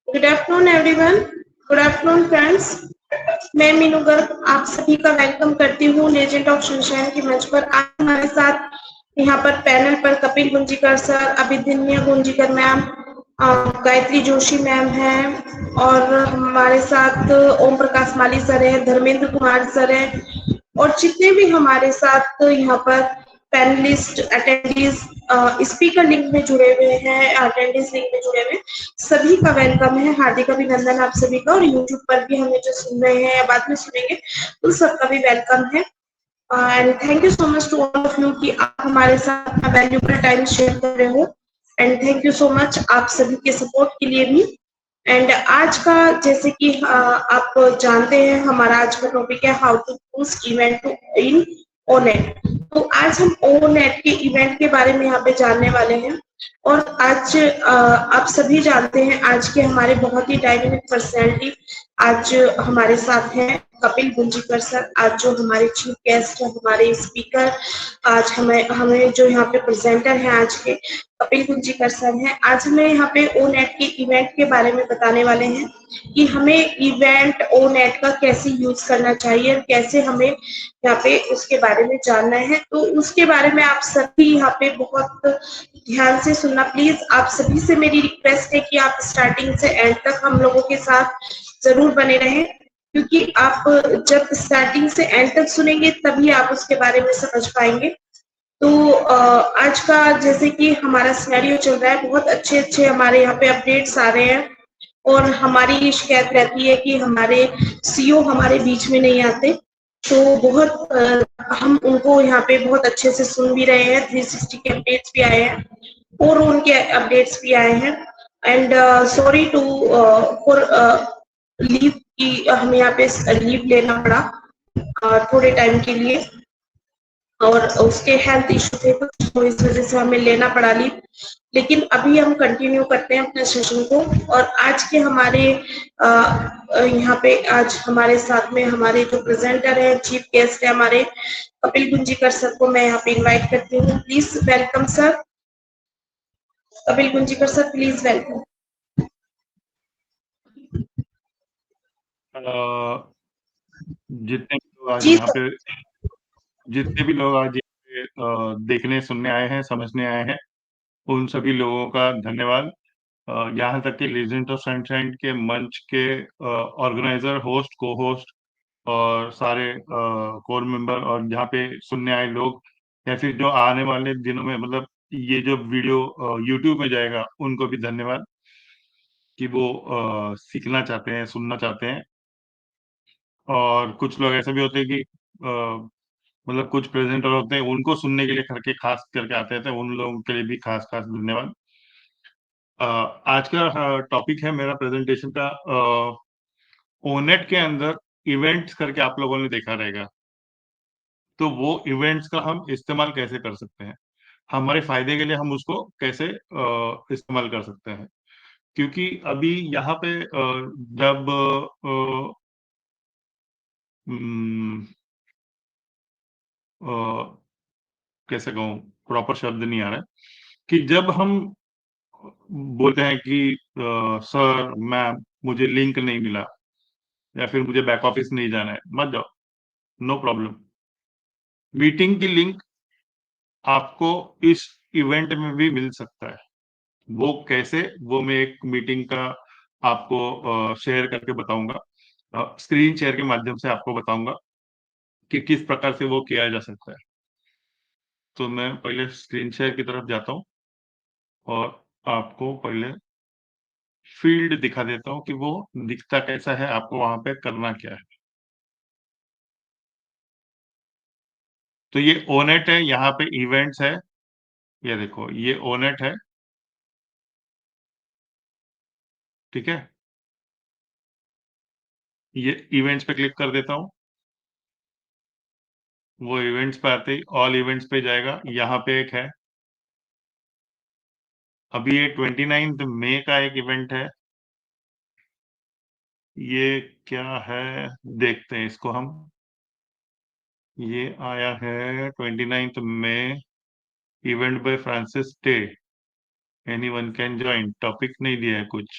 Good afternoon everyone. Good afternoon friends. मैं मीनू गर्ग आप सभी का वेलकम करती हूँ लेजेंड ऑफ सनशाइन के मंच पर। आज हमारे साथ यहाँ पर पैनल पर Kapil Gunjikar sir, Abhidhanya Gunjikar ma'am, Gayatri Joshi ma'am हैं और हमारे साथ ओम प्रकाश माली सर हैं, धर्मेंद्र कुमार सर हैं और जितने भी हमारे साथ यहाँ पर पैनलिस्ट अटेंडीज स्पीकर लिंक में जुड़े हुए हैं, अटेंडेंस लिंक में जुड़े हुए हैं, सभी का वेलकम है। हार्दिक अभिनंदन आप सभी का। और यूट्यूब पर भी हमें जो सुन रहे हैं या बाद में सुनेंगे उन सबका भी वेलकम है। And thank you so much to all of you कि आप हमारे साथ अपना वैल्यूबल टाइम शेयर कर रहे हो। And thank you so much आप सभी के सपोर्ट के लिए भी। एंड आज का जैसे कि आप जानते हैं हमारा आज का टॉपिक है how to boost event to in Onet. तो आज हम ओनेट के इवेंट के बारे में यहाँ पे जानने वाले हैं। और आज आप सभी जानते हैं आज के हमारे बहुत ही डायनेमिक पर्सनैलिटी आज हमारे साथ हैं कपिल गुंजीकर सर। आज जो हमारे चीफ गेस्ट है, हमारे स्पीकर, आज हमें हमें जो यहाँ पे प्रेजेंटर हैं आज के कपिल गुंजीकर सर हैं। आज हमें यहाँ पे ओ नेट के इवेंट के बारे में बताने वाले हैं कि हमें इवेंट ओ नेट का कैसे यूज करना चाहिए और कैसे हमें यहाँ पे उसके बारे में जानना है। तो उसके बारे में आप सभी यहाँ पे बहुत ध्यान से सुनना प्लीज। आप सभी से मेरी रिक्वेस्ट है कि आप स्टार्टिंग से एंड तक हम लोगों के साथ जरूर बने रहें, क्योंकि आप जब स्टार्टिंग से एंड तक सुनेंगे तभी आप उसके बारे में समझ पाएंगे। तो आज का जैसे कि हमारा सिनेरियो चल रहा है, बहुत अच्छे अच्छे हमारे यहाँ पे अपडेट्स आ रहे हैं और हमारी ये शिकायत रहती है कि हमारे सीईओ हमारे बीच में नहीं आते। तो बहुत हम उनको यहाँ पे बहुत अच्छे से सुन भी रहे हैं। 360 के अपडेट्स भी आए हैं और उनके अपडेट्स भी आए हैं। And sorry to for leave की हमें यहाँ पे लीव लेना पड़ा थोड़े टाइम के लिए और उसके हेल्थ इशू थे कुछ, तो इस वजह से हमें लेना पड़ा लीव। लेकिन अभी हम कंटिन्यू करते हैं अपने सेशन को। और आज के हमारे यहाँ पे आज हमारे साथ में हमारे जो प्रेजेंटर हैं, चीफ गेस्ट है हमारे कपिल गुंजीकर सर को मैं यहाँ पे इनवाइट करती हूँ। Please welcome sir. Kapil Gunjikar sir please welcome. जितने भी लोग आज जी यहाँ सर। पे जितने भी लोग आज यहाँ पे देखने सुनने आए हैं, समझने आए हैं, उन सभी लोगों का धन्यवाद। यहाँ तक कि लीजेंड ऑफ सनशाइन के मंच के ऑर्गेनाइजर, होस्ट, को होस्ट और सारे कोर मेंबर और यहाँ पे सुनने आए लोग, या फिर जो आने वाले दिनों में मतलब ये जो वीडियो यूट्यूब में जाएगा उनको भी धन्यवाद कि वो सीखना चाहते हैं, सुनना चाहते हैं। और कुछ लोग ऐसे भी होते हैं कि मतलब कुछ प्रेजेंटर होते हैं, उनको सुनने के लिए करके खास करके आते हैं, उन लोगों के लिए भी खास खास धन्यवाद। आज का टॉपिक है मेरा प्रेजेंटेशन का, ओनेट के अंदर इवेंट्स करके आप लोगों ने देखा रहेगा। तो वो इवेंट्स का हम इस्तेमाल कैसे कर सकते हैं, हमारे फायदे के लिए हम उसको कैसे इस्तेमाल कर सकते हैं। क्योंकि अभी यहाँ पे जब हम्म, कैसे कहूँ, प्रॉपर शब्द नहीं आ रहा है कि जब हम बोलते हैं कि सर मैम मुझे लिंक नहीं मिला या फिर मुझे बैक ऑफिस नहीं जाना है, मत जाओ, नो प्रॉब्लम। मीटिंग की लिंक आपको इस इवेंट में भी मिल सकता है। वो कैसे, वो मैं एक मीटिंग का आपको शेयर करके बताऊंगा, स्क्रीन शेयर के माध्यम से आपको बताऊंगा कि किस प्रकार से वो किया जा सकता है। तो मैं पहले स्क्रीन शेयर की तरफ जाता हूँ और आपको पहले फील्ड दिखा देता हूँ कि वो दिखता कैसा है, आपको वहां पे करना क्या है। तो ये ओनेट है, यहाँ पे इवेंट्स है, ये देखो ये ओनेट है, ठीक है। ये इवेंट्स पे क्लिक कर देता हूँ, वो इवेंट्स पे आते ही ऑल इवेंट्स पे जाएगा। यहाँ पे एक है, अभी ये 29 मई का एक इवेंट है। ये क्या है देखते हैं इसको हम। ये आया है 29 मई, event by Francis Day, anyone can join. Topic नहीं दिया है कुछ।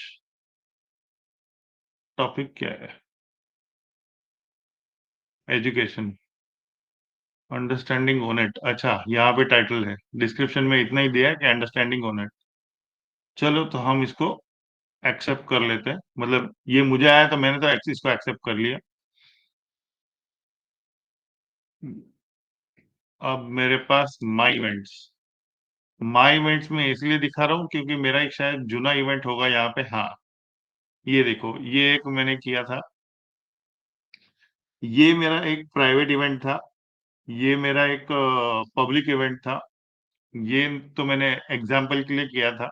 टॉपिक क्या है? Education, understanding on it. अच्छा, यहाँ पे टाइटल है, डिस्क्रिप्शन में इतना ही दिया है कि अंडरस्टैंडिंग ओन इट। चलो, तो हम इसको एक्सेप्ट कर लेते हैं। मतलब ये मुझे आया तो मैंने तो इसको एक्सेप्ट कर लिया। अब मेरे पास माई इवेंट्स। माई इवेंट्स में इसलिए दिखा रहा हूँ क्योंकि मेरा एक शायद जुना इवेंट होगा यहाँ पे। हाँ, ये देखो, ये एक मैंने किया था। ये मेरा एक प्राइवेट इवेंट था। ये मेरा एक पब्लिक इवेंट था। ये तो मैंने एग्जाम्पल के लिए किया था।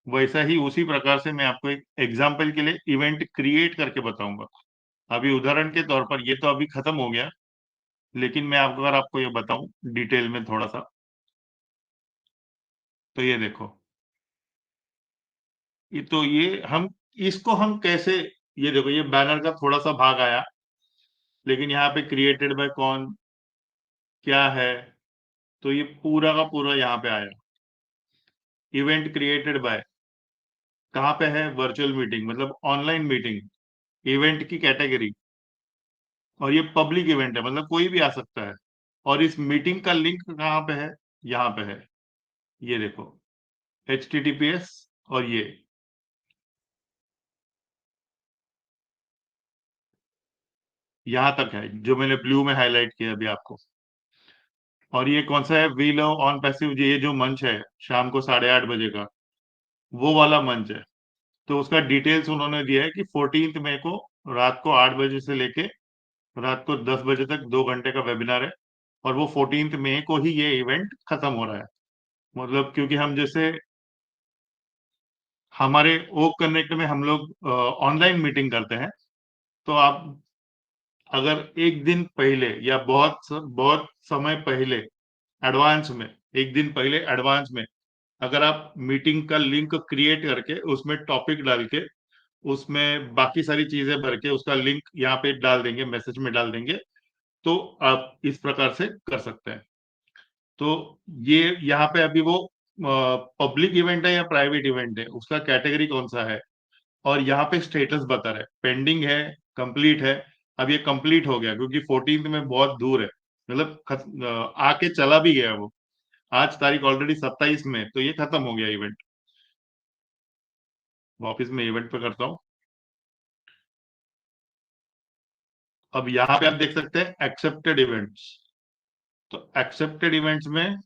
वैसा ही उसी प्रकार से मैं आपको एक एग्जाम्पल के लिए इवेंट क्रिएट करके बताऊंगा। अभी उदाहरण के तौर पर ये तो अभी खत्म हो गया, लेकिन मैं आपको अगर आपको ये बताऊं डिटेल में थोड़ा सा, तो ये देखो, इसको हम कैसे, ये देखो, ये बैनर का थोड़ा सा भाग आया, लेकिन यहाँ पे क्रिएटेड बाय कौन, क्या है, तो ये पूरा का पूरा यहाँ पे आया। इवेंट क्रिएटेड बाय कहाँ पे है? वर्चुअल मीटिंग, मतलब ऑनलाइन मीटिंग, इवेंट की कैटेगरी। और ये पब्लिक इवेंट है, मतलब कोई भी आ सकता है। और इस मीटिंग का लिंक कहाँ पे है? यहाँ पे है। ये देखो, HTTPS। और ये यहाँ तक है जो मैंने ब्लू में हाईलाइट किया अभी आपको। और ये कौन सा है? वी लव ऑन पैसिव, ये जो मंच है शाम को 8:30 बजे का, वो वाला मंच है। तो उसका डिटेल्स उन्होंने दिया है कि 14 मई को रात को 8 बजे से लेके रात को 10 बजे तक 2 घंटे का वेबिनार है। और वो 14 मई को ही ये इवेंट खत्म हो रहा है। मतलब क्योंकि हम जैसे हमारे ओक कनेक्ट में हम लोग ऑनलाइन मीटिंग करते हैं, तो आप अगर एक दिन पहले या बहुत समय पहले एडवांस में, एक दिन पहले एडवांस में अगर आप मीटिंग का लिंक क्रिएट करके उसमें टॉपिक डाल के उसमें बाकी सारी चीजें भर के उसका लिंक यहाँ पे डाल देंगे, मैसेज में डाल देंगे, तो आप इस प्रकार से कर सकते हैं। तो ये यहाँ पे अभी वो पब्लिक इवेंट है या प्राइवेट इवेंट है, उसका कैटेगरी कौन सा है, और यहाँ पे स्टेटस बता रहा है, पेंडिंग है, कंप्लीट है। अब ये कंप्लीट हो गया क्योंकि 14 में बहुत दूर है, मतलब आके चला भी गया वो। आज तारीख ऑलरेडी 27 में, तो ये खत्म हो गया इवेंट। वापिस मैं इवेंट पे करता हूँ। अब यहाँ पे आप देख सकते हैं एक्सेप्टेड इवेंट्स। तो एक्सेप्टेड इवेंट्स में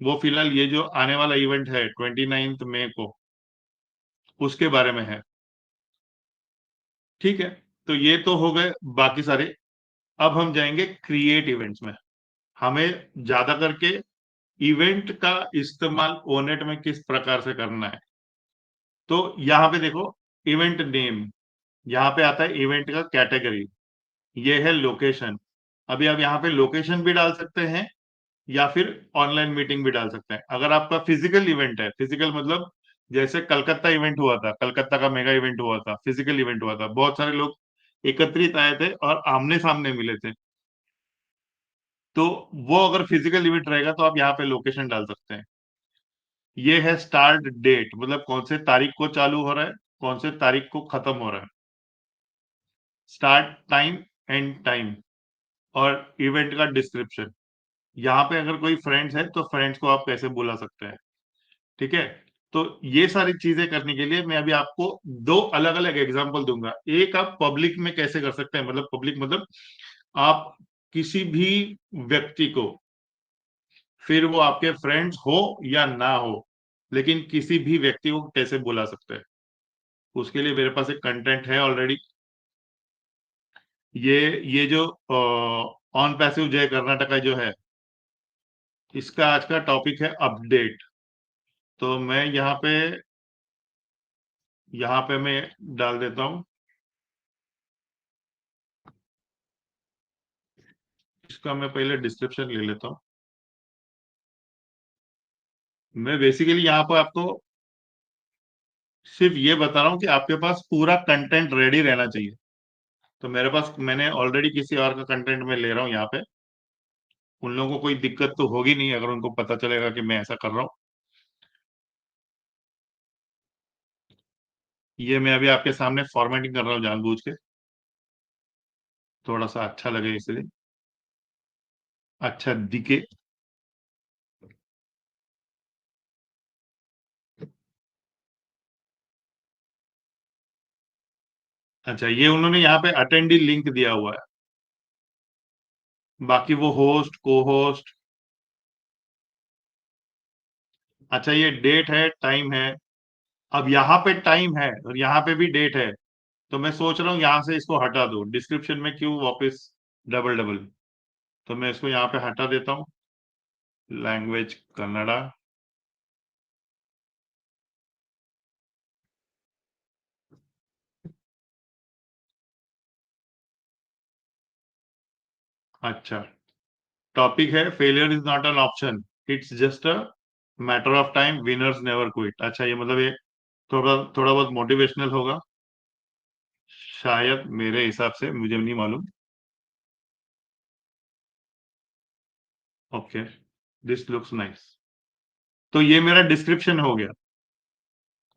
वो फिलहाल ये जो आने वाला इवेंट है 29 मई को, उसके बारे में है। ठीक है, तो ये तो हो गए बाकी सारे। अब हम जाएंगे क्रिएट इवेंट्स में। हमें ज्यादा करके इवेंट का इस्तेमाल ओनेट में किस प्रकार से करना है। तो यहाँ पे देखो, इवेंट नेम, यहाँ पे आता है इवेंट का कैटेगरी, ये है लोकेशन। अभी आप यहाँ पे लोकेशन भी डाल सकते हैं या फिर ऑनलाइन मीटिंग भी डाल सकते हैं। अगर आपका फिजिकल इवेंट है, फिजिकल मतलब जैसे कलकत्ता इवेंट हुआ था, कलकत्ता का मेगा इवेंट हुआ था, फिजिकल इवेंट हुआ था, बहुत सारे लोग एकत्रित आए थे और आमने सामने मिले थे। तो वो अगर फिजिकल इवेंट रहेगा तो आप यहाँ पे लोकेशन डाल सकते हैं। ये है स्टार्ट डेट, मतलब कौन से तारीख को चालू हो रहा है, कौन से तारीख को खत्म हो रहा है। स्टार्ट टाइम, एंड टाइम, और इवेंट का डिस्क्रिप्शन। यहाँ पे अगर कोई फ्रेंड्स है तो फ्रेंड्स को आप कैसे बुला सकते हैं। ठीक है, तो ये सारी चीजें करने के लिए मैं अभी आपको दो अलग अलग एग्जांपल दूंगा। एक आप पब्लिक में कैसे कर सकते हैं, मतलब पब्लिक मतलब आप किसी भी व्यक्ति को, फिर वो आपके फ्रेंड्स हो या ना हो, लेकिन किसी भी व्यक्ति को कैसे बुला सकते हैं। उसके लिए मेरे पास एक कंटेंट है ऑलरेडी। ये जो ऑन पैसिव जय कर्नाटका जो है, इसका आज का टॉपिक है अपडेट। तो मैं यहाँ पे मैं डाल देता हूँ। इसका मैं पहले डिस्क्रिप्शन ले लेता हूँ। मैं बेसिकली यहाँ पर आपको सिर्फ ये बता रहा हूँ कि आपके पास पूरा कंटेंट रेडी रहना चाहिए। तो मेरे पास मैंने ऑलरेडी किसी और का कंटेंट में ले रहा हूँ यहाँ पे। उन लोगों को कोई दिक्कत तो होगी नहीं अगर उनको पता चलेगा कि मैं ऐसा कर रहा हूँ। ये मैं अभी आपके सामने फॉर्मेटिंग कर रहा हूँ जानबूझ के, थोड़ा सा अच्छा लगे इसलिए, अच्छा दिखे। अच्छा, ये उन्होंने यहाँ पे अटेंडी लिंक दिया हुआ है, बाकी वो होस्ट को होस्ट। अच्छा, ये डेट है, टाइम है। अब यहाँ पे टाइम है और यहाँ पे भी डेट है, तो मैं सोच रहा हूँ यहाँ से इसको हटा दूं, डिस्क्रिप्शन में क्यों वापस डबल डबल। तो मैं इसको यहाँ पे हटा देता हूँ, लैंग्वेज कन्नड़ा। अच्छा, टॉपिक है failure is not an option, it's just a matter of time, winners never quit. अच्छा, ये मतलब ये थोड़ा थोड़ा बहुत मोटिवेशनल होगा शायद, मेरे हिसाब से, मुझे नहीं मालूम। Okay, this looks nice. तो ये मेरा डिस्क्रिप्शन हो गया,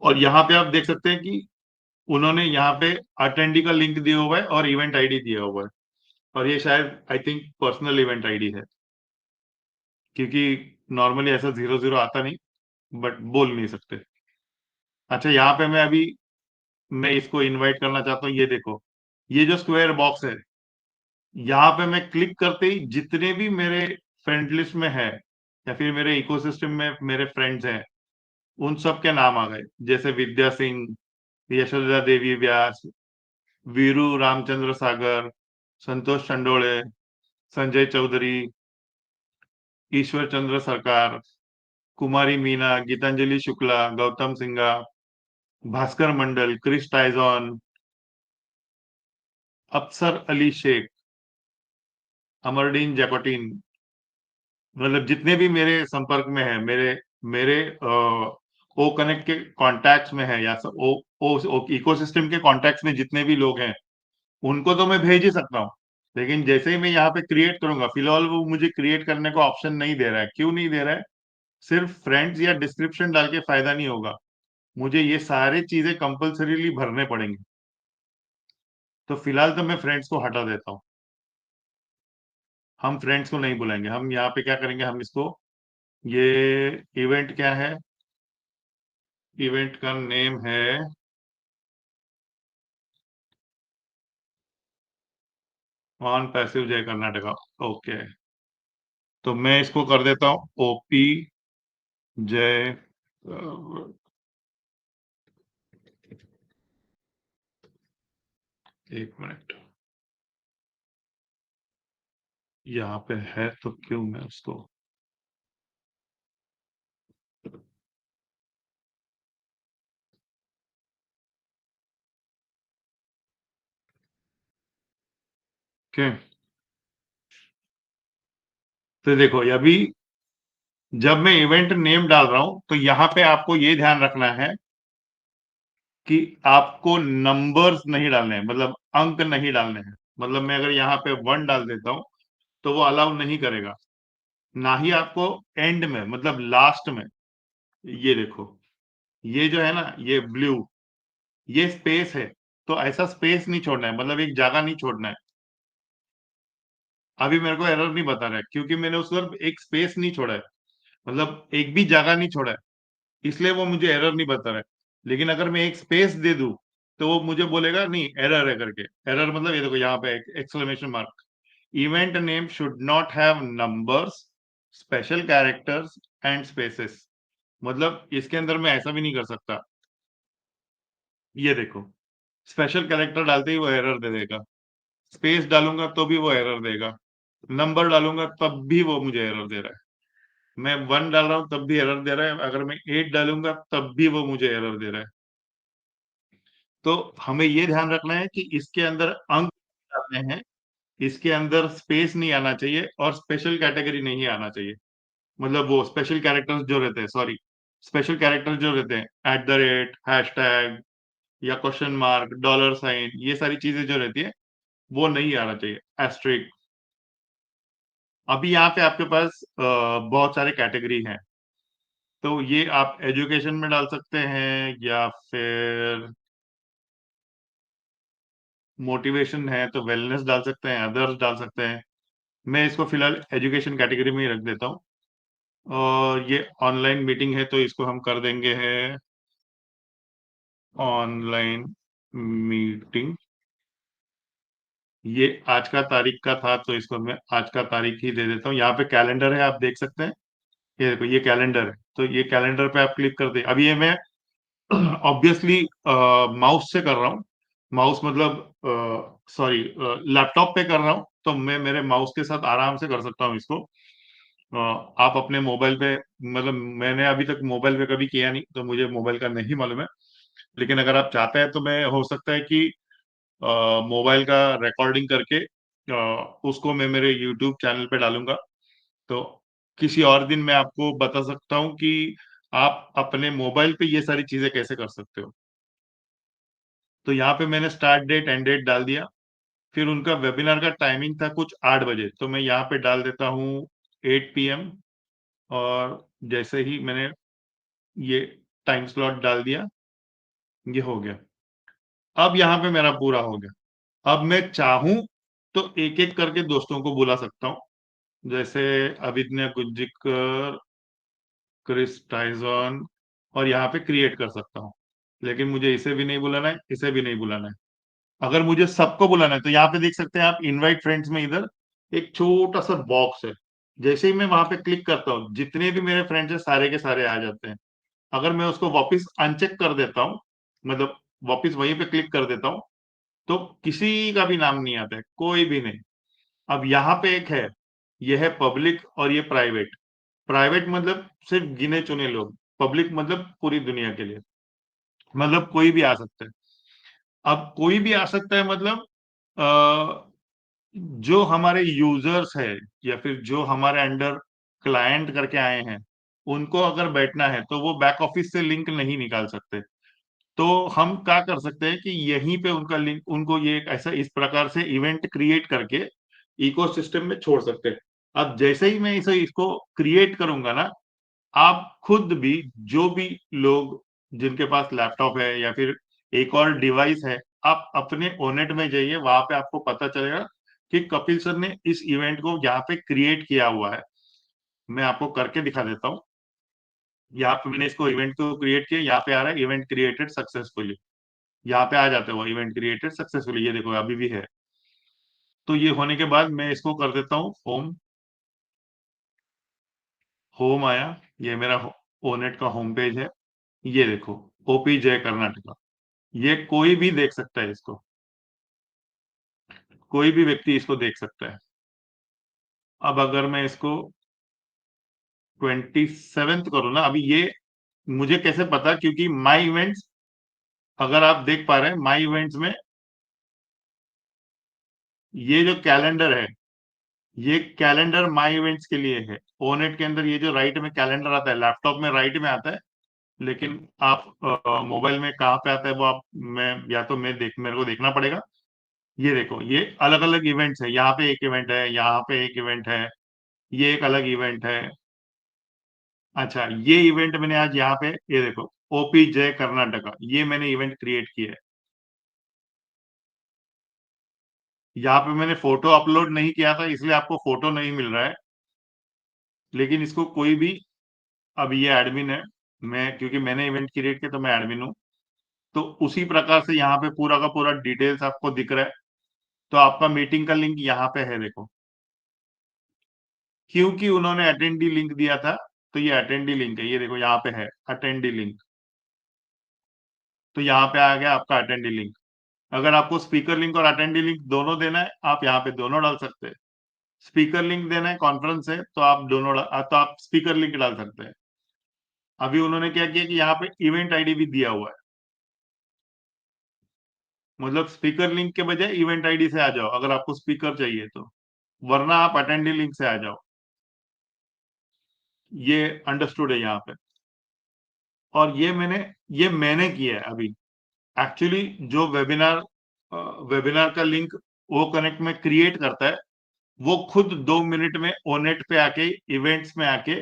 और यहाँ पे आप देख सकते हैं कि उन्होंने यहाँ पे अटेंडी का लिंक दिया हुआ है और इवेंट आईडी दिया हुआ है, और ये शायद I think personal event ID है, क्योंकि नॉर्मली ऐसा 00 आता नहीं, बट बोल नहीं सकते। अच्छा, यहाँ पे मैं इसको इनवाइट करना चाहता हूँ। ये देखो, ये जो स्क्वायर बॉक्स है, यहाँ पे मैं क्लिक करते ही जितने भी मेरे फ्रेंड लिस्ट में है या फिर मेरे इकोसिस्टम में मेरे फ्रेंड्स हैं, उन सब के नाम आ गए, जैसे विद्या सिंह, यशोदा देवी व्यास, वीरू रामचंद्र सागर, संतोष चंडोले, संजय चौधरी, ईश्वर चंद्र सरकार, कुमारी मीना, गीतांजलि शुक्ला, गौतम सिंघा, भास्कर मंडल, क्रिस टाइजॉन, अफसर अली शेख, अमरडीन जैकोटीन। मतलब जितने भी मेरे संपर्क में है, मेरे मेरे ओ कनेक्ट के कॉन्टैक्ट्स में है, या ओ ओ इकोसिस्टम के कॉन्टैक्ट्स में जितने भी लोग हैं, उनको तो मैं भेज ही सकता हूँ। लेकिन जैसे ही मैं यहाँ पे क्रिएट करूंगा, फिलहाल वो मुझे क्रिएट करने का ऑप्शन नहीं दे रहा है। क्यों नहीं दे रहा है? सिर्फ फ्रेंड्स या डिस्क्रिप्शन डाल के फायदा नहीं होगा, मुझे ये सारी चीजें कंपल्सरीली भरने पड़ेंगे। तो फिलहाल तो मैं फ्रेंड्स को हटा देता हूँ, हम फ्रेंड्स को नहीं बुलाएंगे। हम यहाँ पे क्या करेंगे, हम इसको, ये इवेंट क्या है, इवेंट का नेम है ऑन पैसिव जय कर्नाटका। ओके, तो मैं इसको कर देता हूँ ओपी जय। एक मिनट, यहाँ पे है तो क्यों मैं उसको, ओके। तो देखो, अभी जब मैं इवेंट नेम डाल रहा हूं, तो यहाँ पे आपको ये ध्यान रखना है कि आपको नंबर्स नहीं डालने हैं, मतलब अंक नहीं डालने हैं। मतलब मैं अगर यहाँ पे 1 डाल देता हूँ, तो वो अलाउ नहीं करेगा। ना ही आपको एंड में, मतलब लास्ट में, ये देखो, ये जो है ना, ये ब्लू, ये स्पेस है, तो ऐसा स्पेस नहीं छोड़ना है, मतलब एक जगह नहीं छोड़ना है। अभी मेरे को एरर नहीं बता रहा है, क्योंकि मैंने उस वक्त एक स्पेस नहीं छोड़ा है, मतलब एक भी जगह नहीं छोड़ा है, इसलिए वो मुझे एरर नहीं बता रहा है। लेकिन अगर मैं एक स्पेस दे दूं, तो वो मुझे बोलेगा नहीं, एरर है करके। एरर मतलब ये देखो, यहाँ पे exclamation mark, event name should not have numbers, special characters and spaces. मतलब इसके अंदर मैं ऐसा भी नहीं कर सकता। ये देखो, स्पेशल कैरेक्टर डालते ही वो एरर दे देगा, स्पेस डालूंगा तो भी वो एरर देगा, नंबर डालूंगा तब भी वो मुझे एरर दे रहा है। मैं 1 डाल रहा हूं तब भी एरर दे रहा है, अगर मैं 8 डालूंगा तब भी वो मुझे एरर दे रहा है। तो हमें ये ध्यान रखना है कि इसके अंदर अंक डालने हैं, इसके अंदर स्पेस नहीं आना चाहिए, और स्पेशल कैटेगरी नहीं आना चाहिए। मतलब वो स्पेशल कैरेक्टर्स जो रहते हैं, सॉरी, स्पेशल कैरेक्टर्स जो रहते हैं, एट द रेट, हैशटैग, या क्वेश्चन मार्क, डॉलर साइन, ये सारी चीजें जो रहती है, वो नहीं आना चाहिए, एस्ट्रिक। अभी यहाँ पे आपके पास बहुत सारे कैटेगरी हैं, तो ये आप एजुकेशन में डाल सकते हैं या फिर मोटिवेशन है तो वेलनेस डाल सकते हैं, अदर्स डाल सकते हैं। मैं इसको फिलहाल एजुकेशन कैटेगरी में ही रख देता हूँ। और ये ऑनलाइन मीटिंग है तो इसको हम कर देंगे है ऑनलाइन मीटिंग। ये आज का तारीख का था तो इसको मैं आज का तारीख ही दे देता हूँ। यहाँ पे कैलेंडर है, आप देख सकते हैं। ये देखो, ये कैलेंडर है, तो ये कैलेंडर पे आप क्लिक कर दे। अभी ये मैं ऑब्वियसली माउस से कर रहा हूँ। माउस मतलब सॉरी, लैपटॉप पे कर रहा हूँ, तो मैं मेरे माउस के साथ आराम से कर सकता हूँ इसको। आप अपने मोबाइल पे, मतलब मैंने अभी तक मोबाइल पे कभी किया नहीं, तो मुझे मोबाइल का नहीं मालूम है। लेकिन अगर आप चाहते हैं तो मैं, हो सकता है कि मोबाइल का रिकॉर्डिंग करके उसको मैं मेरे यूट्यूब चैनल पे डालूंगा। तो किसी और दिन मैं आपको बता सकता हूँ कि आप अपने मोबाइल पे ये सारी चीजें कैसे कर सकते हो। तो यहाँ पे मैंने स्टार्ट डेट एंड डेट डाल दिया। फिर उनका वेबिनार का टाइमिंग था कुछ 8 बजे, तो मैं यहाँ पे डाल देता हूँ 8 PM। और जैसे ही मैंने ये टाइम स्लॉट डाल दिया, ये हो गया। अब यहाँ पे मेरा पूरा हो गया। अब मैं चाहूं तो एक एक करके दोस्तों को बुला सकता हूँ, जैसे अभिज्ञा गुज्जिकर, क्रिस टाइजन, और यहाँ पे क्रिएट कर सकता हूँ। लेकिन मुझे इसे भी नहीं बुलाना है, इसे भी नहीं बुलाना है। अगर मुझे सबको बुलाना है तो यहाँ पे देख सकते हैं आप, इनवाइट फ्रेंड्स में इधर एक छोटा सा बॉक्स है। जैसे ही मैं वहां पे क्लिक करता हूँ, जितने भी मेरे फ्रेंड्स हैं सारे के सारे आ जाते हैं। अगर मैं उसको वापस अनचेक कर देता हूँ, मतलब वापस वहीं पे क्लिक कर देता हूँ, तो किसी का भी नाम नहीं आता है, कोई भी नहीं। अब यहाँ पे एक है, ये है पब्लिक और ये प्राइवेट। प्राइवेट मतलब सिर्फ गिने चुने लोग, पब्लिक मतलब पूरी दुनिया के लिए, मतलब कोई भी आ सकता है। अब कोई भी आ सकता है मतलब जो हमारे यूजर्स है या फिर जो हमारे अंडर क्लाइंट करके आए हैं, उनको अगर बैठना है तो वो बैक ऑफिस से लिंक नहीं निकाल सकते। तो हम क्या कर सकते हैं कि यहीं पे उनका लिंक, उनको ये एक ऐसा इस प्रकार से इवेंट क्रिएट करके इकोसिस्टम में छोड़ सकते हैं। अब जैसे ही मैं इसे इसको क्रिएट करूंगा ना, आप खुद भी, जो भी लोग जिनके पास लैपटॉप है या फिर एक और डिवाइस है, आप अपने ओनेट में जाइए, वहां पे आपको पता चलेगा कि कपिल सर ने इस इवेंट को यहाँ पे क्रिएट किया हुआ है। मैं आपको करके दिखा देता हूँ। यहाँ पे मैंने इसको इवेंट को क्रिएट किया, यहाँ पे आ रहा है इवेंट क्रिएटेड सक्सेसफुली। यहाँ पे आ जाते हो इवेंट क्रिएटेड सक्सेसफुली, ये देखो अभी भी है। तो ये होने के बाद मैं इसको कर देता हूँ होम। होम आया, ये मेरा ओनेट का होम पेज है। ये देखो, ओपी जय कर्नाटका, ये कोई भी देख सकता है इसको, कोई भी व्यक्ति इसको देख सकता है। अब अगर मैं इसको 27th करूँ ना, अभी ये मुझे कैसे पता, क्योंकि माई इवेंट्स, अगर आप देख पा रहे हैं माई इवेंट्स में ये जो कैलेंडर है, ये कैलेंडर माई इवेंट्स के लिए है। ओनेट के अंदर ये जो राइट में कैलेंडर आता है, लैपटॉप में राइट में आता है, लेकिन आप मोबाइल में कहाँ पे आता है वो आप, मैं या तो मेरे को देखना पड़ेगा। ये देखो, ये अलग अलग इवेंट्स है, यहाँ पे एक इवेंट है, यहाँ पे एक इवेंट है, ये एक अलग इवेंट है। अच्छा, ये इवेंट मैंने आज यहाँ पे, ये देखो, ओपी जय कर्नाटका, ये मैंने इवेंट क्रिएट किया है। यहाँ पे मैंने फोटो अपलोड नहीं किया था, इसलिए आपको फोटो नहीं मिल रहा है। लेकिन इसको कोई भी, अब ये एडमिन है, मैं क्योंकि मैंने इवेंट क्रिएट किया तो मैं एडमिन हूँ। तो उसी प्रकार से यहाँ पे पूरा का पूरा डिटेल्स आपको दिख रहा है। तो आपका मीटिंग का लिंक यहाँ पे है, देखो, क्योंकि उन्होंने अटेंडी लिंक दिया था, तो ये अटेंडी लिंक है। ये देखो यहाँ पे है अटेंडी लिंक, तो यहाँ पे आ गया आपका अटेंडी लिंक। अगर आपको स्पीकर लिंक और अटेंडी लिंक दोनों देना है, आप यहाँ पे दोनों डाल सकते हैं। स्पीकर लिंक देना है कॉन्फ्रेंस है तो आप तो आप स्पीकर लिंक डाल सकते हैं। अभी उन्होंने क्या किया कि यहाँ पे इवेंट आईडी भी दिया हुआ है, मतलब स्पीकर लिंक के बजाय इवेंट आईडी से आ जाओ अगर आपको स्पीकर चाहिए तो, वरना आप अटेंडी लिंक से आ जाओ। ये अंडरस्टूड है यहाँ पे। और ये मैंने किया है अभी। एक्चुअली जो वेबिनार का लिंक वो कनेक्ट में क्रिएट करता है, वो खुद 2 मिनट में ओनेट पे आके इवेंट्स में आके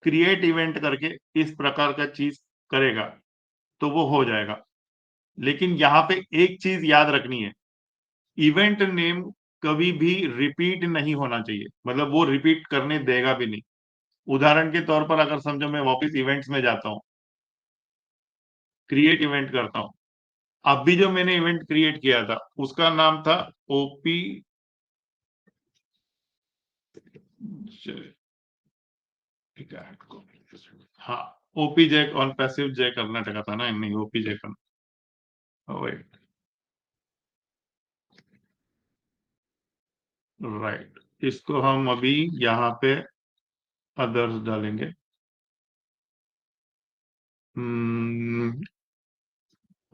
क्रिएट इवेंट करके इस प्रकार का चीज करेगा, तो वो हो जाएगा। लेकिन यहाँ पे एक चीज याद रखनी है, इवेंट नेम कभी भी रिपीट नहीं होना चाहिए, मतलब वो रिपीट करने देगा भी नहीं। उदाहरण के तौर पर अगर समझो मैं वापस इवेंट्स में जाता हूँ, क्रिएट इवेंट करता हूँ, अभी जो मैंने इवेंट क्रिएट किया था उसका नाम था ओपी, हाँ, ओपी जैक ऑन पैसिव जय कर्नाटका था ना, नहीं ओपी जय कर्नाटका, राइट। इसको हम अभी यहाँ पे अदर्स डालेंगे,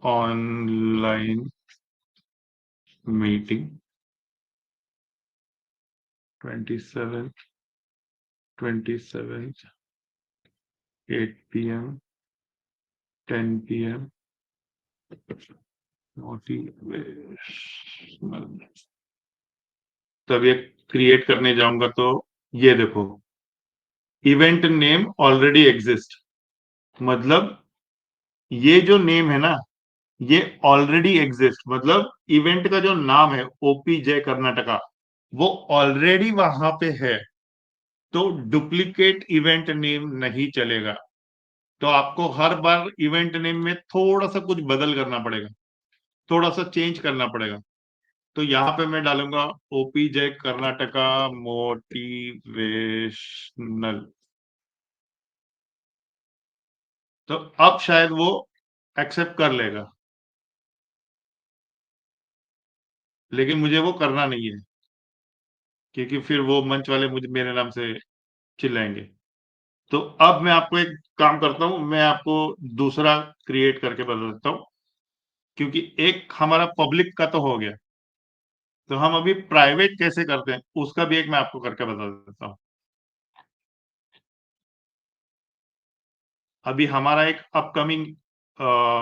online meeting 27 8 PM 10 PM motivational. तब ये क्रिएट करने जाऊंगा तो ये देखो, इवेंट नेम ऑलरेडी एग्जिस्ट, मतलब ये जो नेम है ना, ये ऑलरेडी एग्जिस्ट, मतलब इवेंट का जो नाम है ओपी जय कर्नाटका वो ऑलरेडी वहां पे है, तो डुप्लीकेट इवेंट नेम नहीं चलेगा। तो आपको हर बार इवेंट नेम में थोड़ा सा कुछ बदल करना पड़ेगा, थोड़ा सा चेंज करना पड़ेगा। तो यहाँ पे मैं डालूंगा ओपी जय कर्नाटका मोटिवेशनल, तो अब शायद वो एक्सेप्ट कर लेगा, लेकिन मुझे वो करना नहीं है, क्योंकि फिर वो मंच वाले मुझे मेरे नाम से चिल्लाएंगे। तो अब मैं आपको एक काम करता हूँ, मैं आपको दूसरा क्रिएट करके बता देता हूँ, क्योंकि एक हमारा पब्लिक का तो हो गया, तो हम अभी प्राइवेट कैसे करते हैं उसका भी एक मैं आपको करके बता देता हूँ। अभी हमारा एक अपकमिंग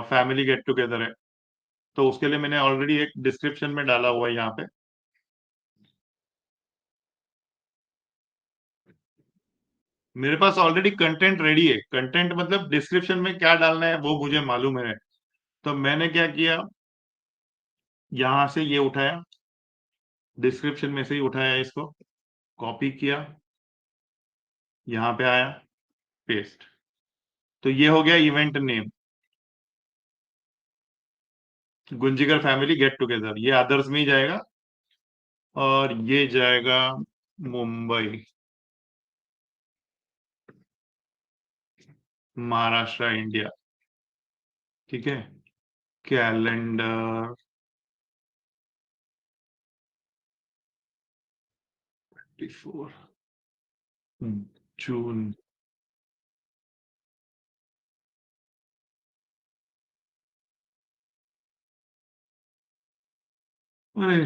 फैमिली गेट टुगेदर है, तो उसके लिए मैंने ऑलरेडी एक डिस्क्रिप्शन में डाला हुआ है यहाँ पे। मेरे पास ऑलरेडी कंटेंट रेडी है, कंटेंट मतलब डिस्क्रिप्शन में क्या डालना है वो मुझे मालूम है। तो मैंने क्या किया, यहाँ से ये उठाया, डिस्क्रिप्शन में से ही उठाया, इसको कॉपी किया, यहाँ पे आया, पेस्ट, तो ये हो गया event name, Gunjikar family get together. ये अदर्स में ही जाएगा और ये जाएगा मुंबई, महाराष्ट्र, इंडिया। ठीक है, कैलेंडर 24 जून, अरे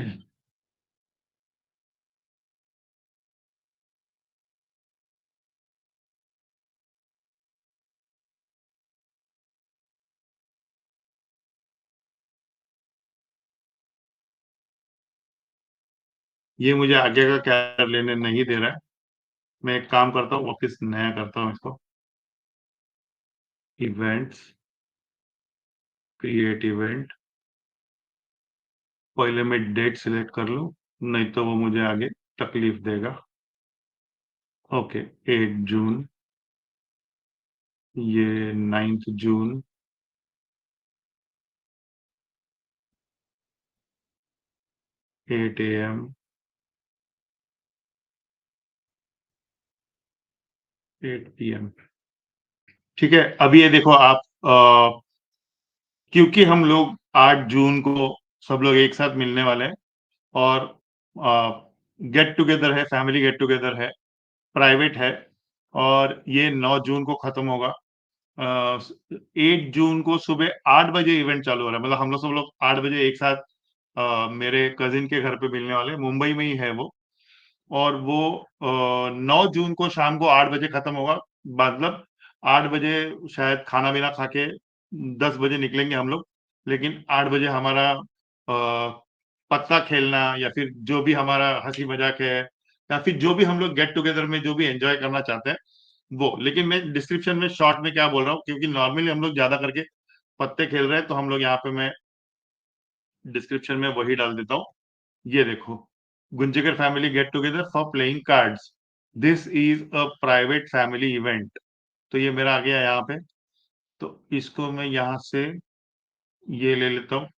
ये मुझे आगे का क्या लेने नहीं दे रहा है। मैं एक काम करता हूँ, वापिस नया करता हूँ इसको, इवेंट्स, क्रिएट इवेंट, पहले मैं डेट सिलेक्ट कर लूं, नहीं तो वो मुझे आगे तकलीफ देगा। ओके, 8 जून, ये 9 जून, 8 AM, 8 PM। ठीक है, अभी ये देखो आप, क्योंकि हम लोग 8 जून को सब लोग एक साथ मिलने वाले हैं और गेट टुगेदर है, फैमिली गेट टुगेदर है, प्राइवेट है, और ये 9 जून को खत्म होगा। 8 जून को सुबह 8 बजे इवेंट चालू हो रहा है, मतलब हम लोग सब लोग 8 बजे एक साथ मेरे कजिन के घर पे मिलने वाले, मुंबई में ही है वो, और वो 9 जून को शाम को 8 बजे खत्म होगा, मतलब 8 बजे शायद खाना पीना खा के 10 बजे निकलेंगे हम लोग, लेकिन 8 बजे हमारा पत्ता खेलना या फिर जो भी हमारा हंसी मजाक है या फिर जो भी हम लोग गेट टुगेदर में जो भी एंजॉय करना चाहते हैं वो। लेकिन मैं डिस्क्रिप्शन में शॉर्ट में क्या बोल रहा हूँ, क्योंकि नॉर्मली हम लोग ज्यादा करके पत्ते खेल रहे हैं, तो हम लोग यहाँ पे मैं डिस्क्रिप्शन में वही डाल देता हूँ। ये देखो, Gunjikar family get together for playing cards, this is a private family event. तो ये मेरा आ गया यहाँ पे। तो इसको मैं यहाँ से ये ले लेता हूँ,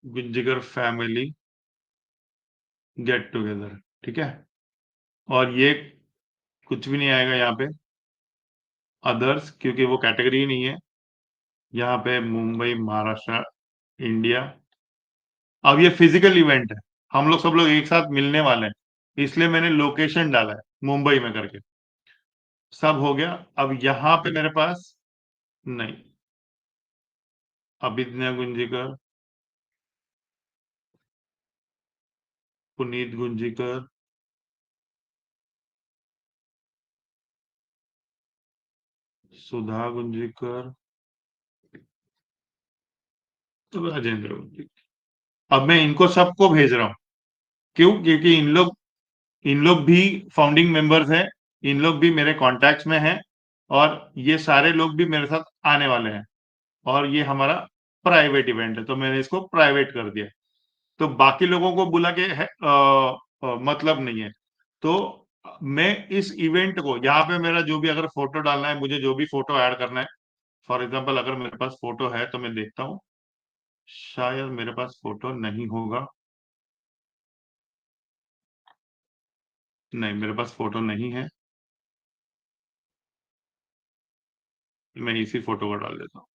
गुंजेकर फैमिली गेट टुगेदर, ठीक है। और ये कुछ भी नहीं आएगा यहाँ पे अदर्स, क्योंकि वो कैटेगरी ही नहीं है। यहाँ पे मुंबई, महाराष्ट्र, इंडिया। अब ये फिजिकल इवेंट है, हम लोग सब लोग एक साथ मिलने वाले हैं, इसलिए मैंने लोकेशन डाला है मुंबई में करके। सब हो गया। अब यहाँ पे मेरे पास नहीं, अभिज्ञा गुंजीकर, पुनीत गुंजीकर, सुधा गुंजीकर, राजेंद्र गुंजीकर। अब मैं इनको सबको भेज रहा हूँ। क्यों? क्योंकि इन लोग भी फाउंडिंग मेंबर्स हैं, इन लोग भी मेरे कॉन्टैक्ट्स में हैं, और ये सारे लोग भी मेरे साथ आने वाले हैं। और ये हमारा प्राइवेट इवेंट है, तो मैंने इसको प्राइवेट कर दिया। तो बाकी लोगों को बुला के मतलब नहीं है। तो मैं इस इवेंट को यहाँ पे मेरा जो भी अगर फोटो डालना है, मुझे जो भी फोटो ऐड करना है, फॉर एग्जांपल अगर मेरे पास फोटो है तो मैं देखता हूँ, शायद मेरे पास फोटो नहीं होगा। नहीं, मेरे पास फोटो नहीं है। मैं इसी फोटो को डाल देता हूँ,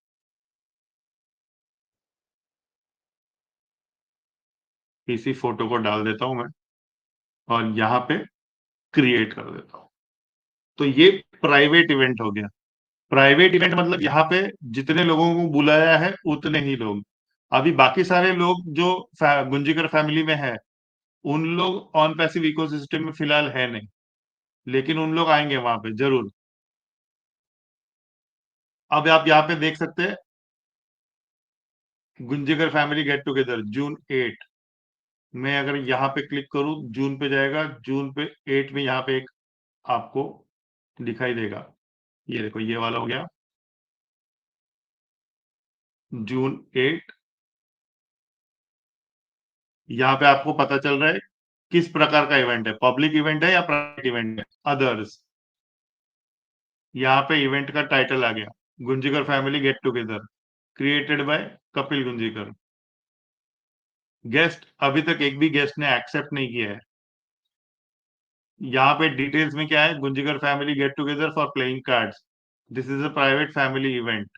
इसी फोटो को डाल देता हूँ मैं, और यहाँ पे क्रिएट कर देता हूँ। तो ये प्राइवेट इवेंट हो गया। प्राइवेट इवेंट मतलब यहाँ पे जितने लोगों को बुलाया है उतने ही लोग। अभी बाकी सारे लोग जो गुंजीकर फैमिली में है, उन लोग ऑन पैसिव इकोसिस्टम में फिलहाल है नहीं, लेकिन उन लोग आएंगे वहां पे जरूर। अब आप यहाँ पे देख सकते हैं, गुंजीकर फैमिली गेट टुगेदर जून 8। मैं अगर यहाँ पे क्लिक करूं, जून पे जाएगा, जून 8 में यहाँ पे एक आपको दिखाई देगा। ये देखो, ये वाला हो गया जून 8। यहाँ पे आपको पता चल रहा है किस प्रकार का इवेंट है, पब्लिक इवेंट है या प्राइवेट इवेंट है। अदर्स, यहाँ पे इवेंट का टाइटल आ गया, Gunjikar family get together, created by Kapil Gunjikar. Guest, अभी तक एक भी गेस्ट ने एक्सेप्ट नहीं किया है। यहाँ पे डिटेल्स में क्या है, Gunjikar family get together for playing cards, this is a private family event.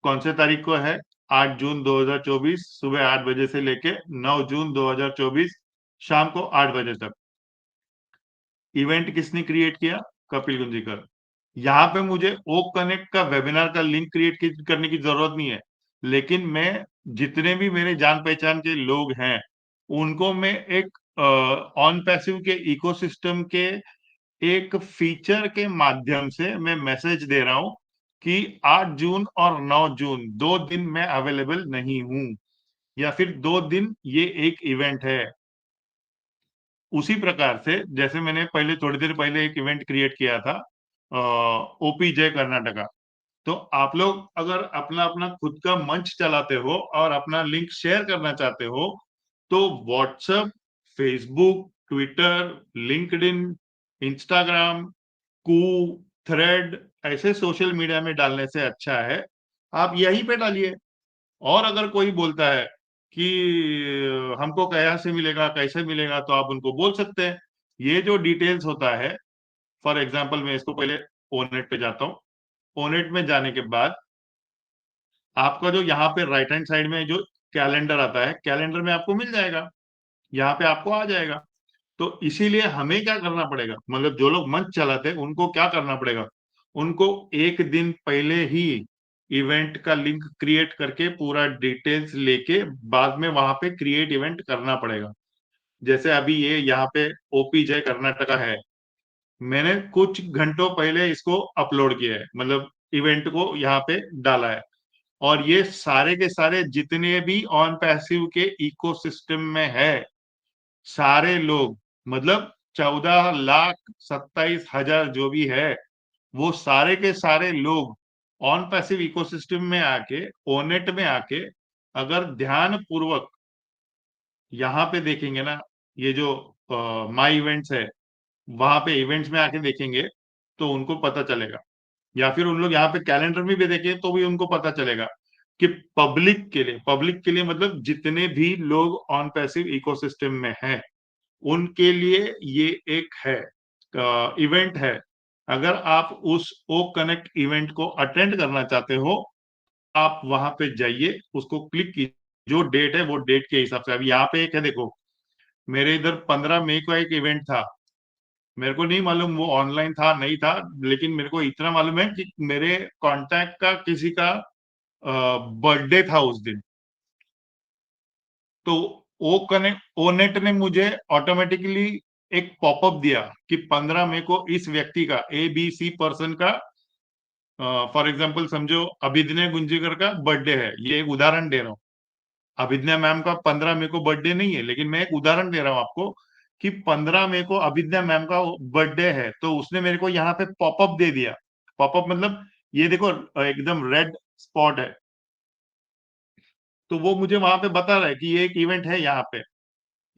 कौन से तारीख को है? 8 जून 2024 सुबह 8 बजे से लेके 9 जून 2024 शाम को 8 बजे तक। इवेंट किसने क्रिएट किया? कपिल गुंजीकर। यहाँ पे मुझे ओक कनेक्ट का वेबिनार का लिंक क्रिएट करने की जरूरत नहीं है, लेकिन मैं जितने भी मेरे जान पहचान के लोग हैं उनको मैं एक ऑन पैसिव के इकोसिस्टम के एक फीचर के माध्यम से मैं मैसेज दे रहा हूं कि 8 जून और 9 जून 2 दिन मैं अवेलेबल नहीं हूं, या फिर 2 दिन ये एक इवेंट है। उसी प्रकार से जैसे मैंने पहले थोड़ी देर पहले एक इवेंट क्रिएट किया था ओपी जय कर्नाटका। तो आप लोग अगर अपना अपना खुद का मंच चलाते हो और अपना लिंक शेयर करना चाहते हो, तो WhatsApp, Facebook, Twitter, LinkedIn, Instagram, Koo, thread, ऐसे सोशल मीडिया में डालने से अच्छा है आप यहीं पे डालिए। और अगर कोई बोलता है कि हमको कैसे से मिलेगा, कैसे मिलेगा, तो आप उनको बोल सकते हैं। ये जो डिटेल्स होता है, फॉर एग्जाम्पल मैं इसको पहले ओनेट पे जाता हूँ। ओनेट में जाने के बाद आपका जो यहाँ पे राइट हैंड साइड में जो कैलेंडर आता है, कैलेंडर में आपको मिल जाएगा, यहाँ पे आपको आ जाएगा। तो इसीलिए हमें क्या करना पड़ेगा, मतलब जो लोग मंच चलाते हैं उनको क्या करना पड़ेगा, उनको एक दिन पहले ही इवेंट का लिंक क्रिएट करके पूरा डिटेल्स लेके बाद में वहां पे क्रिएट इवेंट करना पड़ेगा। जैसे अभी ये यहाँ पे ओपी जय कर्नाटका है, मैंने कुछ घंटों पहले इसको अपलोड किया है, मतलब इवेंट को यहाँ पे डाला है। और ये सारे के सारे जितने भी ऑन पैसिव के इकोसिस्टम में है, सारे लोग, मतलब 14,27,000 जो भी है, वो सारे के सारे लोग ऑन पैसिव इकोसिस्टम में आके, ओनेट में आके, अगर ध्यान पूर्वक यहाँ पे देखेंगे ना, ये जो माई इवेंट्स है, वहां पे इवेंट्स में आके देखेंगे तो उनको पता चलेगा, या फिर उन लोग यहाँ पे कैलेंडर में भी देखें तो भी उनको पता चलेगा कि पब्लिक के लिए मतलब जितने भी लोग ऑन पैसिव इकोसिस्टम में हैं, उनके लिए ये एक है, इवेंट है। अगर आप उस ओ कनेक्ट इवेंट को अटेंड करना चाहते हो, आप वहां पे जाइए, उसको क्लिक कीजिए, जो डेट है वो डेट के हिसाब से। अभी यहाँ पे एक है, देखो, मेरे इधर 15 मई को एक इवेंट था। मेरे को नहीं मालूम वो ऑनलाइन था नहीं था, लेकिन मेरे को इतना मालूम है कि मेरे कांटेक्ट का किसी का बर्थडे था उस दिन। तो ओ नेट ने मुझे ऑटोमेटिकली एक पॉपअप दिया कि 15 मई को इस व्यक्ति का, ABC पर्सन का, फॉर एग्जाम्पल समझो अभिदन्या गुंजीकर का बर्थडे है, ये एक उदाहरण दे रहा हूँ। अभिज्ञा मैम का 15 मई को बर्थडे नहीं है, लेकिन मैं एक उदाहरण दे रहा हूँ आपको कि 15 मई को अभिज्ञा मैम का बर्थडे है, तो उसने मेरे को यहाँ पे पॉपअप दे दिया। पॉपअप मतलब ये देखो, एकदम रेड स्पॉट है, तो वो मुझे वहां पे बता रहा है कि ये एक इवेंट है यहाँ पे,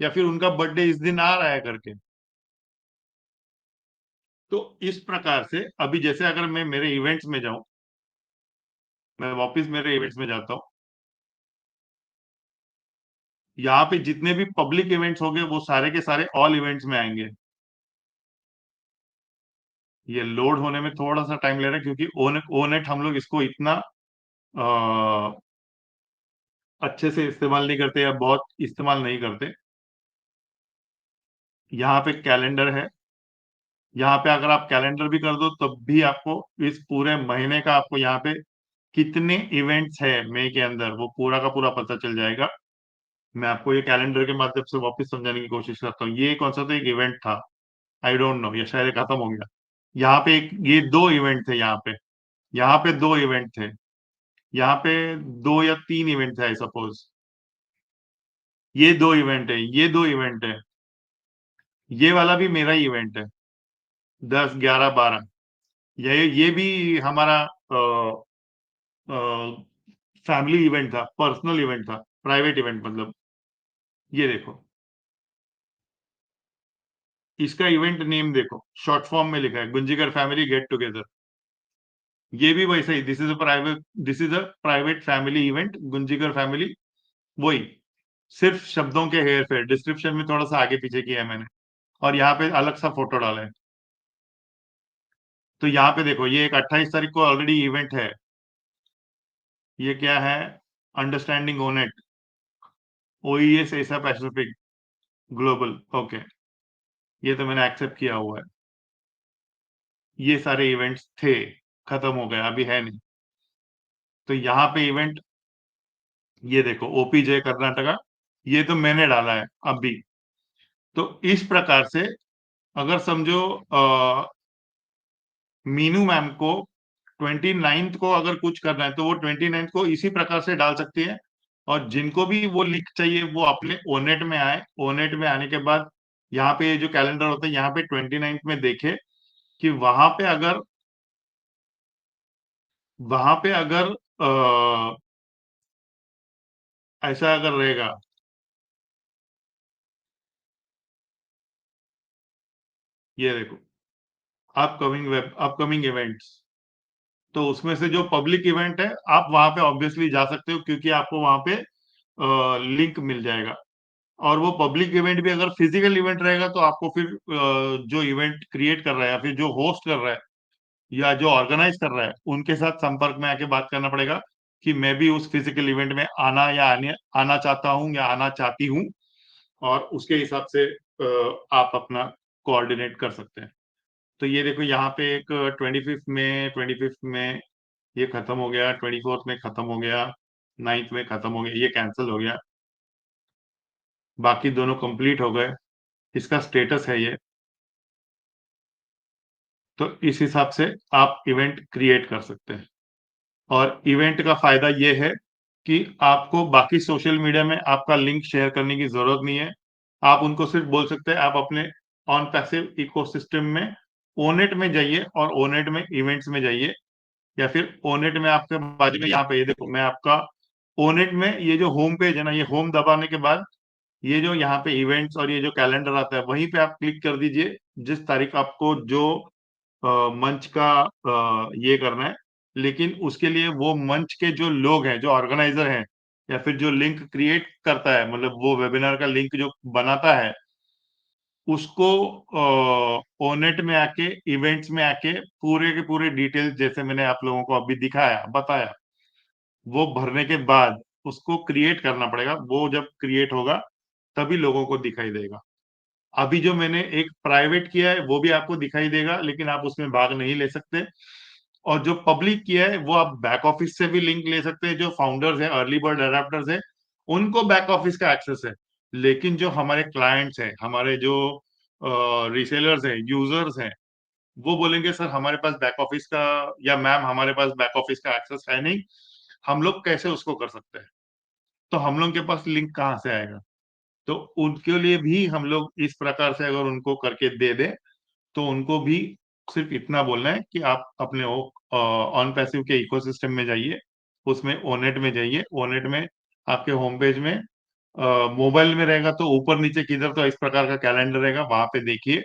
या फिर उनका बर्थडे इस दिन आ रहा है करके। तो इस प्रकार से अभी जैसे अगर मैं मेरे इवेंट्स में जाऊं, मैं वापस मेरे इवेंट्स में जाता हूँ, यहाँ पे जितने भी पब्लिक इवेंट्स होंगे वो सारे के सारे ऑल इवेंट्स में आएंगे। ये लोड होने में थोड़ा सा टाइम ले रहा है, क्योंकि ओनेट हम लोग इसको इतना अच्छे से इस्तेमाल नहीं करते, या बहुत इस्तेमाल नहीं करते। यहाँ पे कैलेंडर है, यहाँ पे अगर आप कैलेंडर भी कर दो तब भी आपको इस पूरे महीने का, आपको यहाँ पे कितने इवेंट्स है मई के अंदर, वो पूरा का पूरा पता चल जाएगा। मैं आपको ये कैलेंडर के माध्यम से वापस समझाने की कोशिश करता हूँ। ये कौन सा तो एक इवेंट था, आई डोंट नो, ये शायद खत्म हो गया। यहाँ पे एक, ये दो इवेंट थे यहाँ पे दो इवेंट थे, यहाँ पे 2 या 3 इवेंट थे आई सपोज। ये दो इवेंट है, ये दो इवेंट है, ये वाला भी मेरा ही इवेंट है, 10, 11, 12। ये भी हमारा फैमिली इवेंट था, पर्सनल इवेंट था, प्राइवेट इवेंट मतलब। ये देखो, इसका इवेंट नेम देखो, शॉर्ट फॉर्म में लिखा है गुंजीकर फैमिली गेट टुगेदर। ये भी वैसा ही, this is a private family event Gunjikar family, वही, सिर्फ शब्दों के हेर फेर, डिस्क्रिप्शन में थोड़ा सा आगे पीछे किया है मैंने, और यहाँ पे अलग सा फोटो डाला है। तो यहाँ पे देखो, ये एक 28 तारीख को ऑलरेडी इवेंट है। ये क्या है? अंडरस्टैंडिंग ओनेट, OES एसा पैसिफिक ग्लोबल, ओके। ये तो मैंने एक्सेप्ट किया हुआ है। ये सारे इवेंट्स थे, खत्म हो गए, अभी है नहीं। तो यहाँ पे इवेंट, ये देखो, OPJ कर्नाटका, ये तो मैंने डाला है अभी। तो इस प्रकार से अगर समझो मीनू मैम को 29th को अगर कुछ करना है, तो वो 29th को इसी प्रकार से डाल सकती है। और जिनको भी वो लिंक चाहिए वो अपने ओनेट में आए, ओनेट में आने के बाद यहाँ पे जो कैलेंडर होता है, यहाँ पे 29th में देखे कि वहां पे अगर ऐसा अगर रहेगा, ये देखो, अपकमिंग इवेंट्स, तो उसमें से जो पब्लिक इवेंट है, आप वहां पे ऑब्वियसली जा सकते हो, क्योंकि आपको वहां पे लिंक मिल जाएगा। और वो पब्लिक इवेंट भी अगर फिजिकल इवेंट रहेगा, तो आपको फिर जो इवेंट क्रिएट कर रहा है, या फिर जो होस्ट कर रहा है, या जो ऑर्गेनाइज कर रहा है, उनके साथ संपर्क में आके बात करना पड़ेगा कि मैं भी उस फिजिकल इवेंट में आना चाहता हूँ या आना चाहती हूँ। और उसके हिसाब से आप अपना कोऑर्डिनेट कर सकते हैं। तो ये देखो, यहाँ पे एक 25th में ये खत्म हो गया, 24th में खत्म हो गया, 9th में खत्म हो गया, ये कैंसिल हो गया, बाकी दोनों कंप्लीट हो गए। इसका स्टेटस है ये। तो इस हिसाब से आप इवेंट क्रिएट कर सकते हैं। और इवेंट का फायदा ये है कि आपको बाकी सोशल मीडिया में आपका लिंक शेयर करने की जरूरत नहीं है। आप उनको सिर्फ बोल सकते हैं, आप अपने ऑन पैसिव इकोसिस्टम में ओनेट में जाइए और ओनेट में इवेंट्स में जाइए, या फिर ओनेट में आपके बाजू में यहाँ पे ये देखो, मैं आपका ओनेट में ये जो होम पेज है ना, ये होम दबाने के बाद ये जो यहाँ पे इवेंट्स और ये जो कैलेंडर आता है, वहीं पे आप क्लिक कर दीजिए जिस तारीख आपको जो मंच का ये करना है। लेकिन उसके लिए वो मंच के जो लोग हैं, जो ऑर्गेनाइजर हैं, या फिर जो लिंक क्रिएट करता है, मतलब वो वेबिनार का लिंक जो बनाता है, उसको ओनेट में आके, इवेंट्स में आके पूरे के पूरे डिटेल्स जैसे मैंने आप लोगों को अभी दिखाया, बताया, वो भरने के बाद उसको क्रिएट करना पड़ेगा। वो जब क्रिएट होगा तभी लोगों को दिखाई देगा। अभी जो मैंने एक प्राइवेट किया है वो भी आपको दिखाई देगा, लेकिन आप उसमें भाग नहीं ले सकते। और जो पब्लिक किया है वो आप बैक ऑफिस से भी लिंक ले सकते हैं। जो फाउंडर्स हैं, अर्ली बर्ड अडैप्टर्स हैं, उनको बैक ऑफिस का एक्सेस है। लेकिन जो हमारे क्लाइंट्स हैं, हमारे जो रिसेलर्स हैं, यूजर्स हैं, वो बोलेंगे सर हमारे पास बैक ऑफिस का, या मैम हमारे पास बैक ऑफिस का एक्सेस है नहीं, हम लोग कैसे उसको कर सकते हैं? तो हम लोग के पास लिंक कहाँ से आएगा? तो उनके लिए भी हम लोग इस प्रकार से अगर उनको करके दे दें, तो उनको भी सिर्फ इतना बोलना है कि आप अपने ऑन पैसिव के इकोसिस्टम में जाइए, उसमें ओनेट में जाइए। ओनेट में आपके होम पेज में मोबाइल में रहेगा तो ऊपर नीचे किधर तो इस प्रकार का कैलेंडर रहेगा, वहां पे देखिए।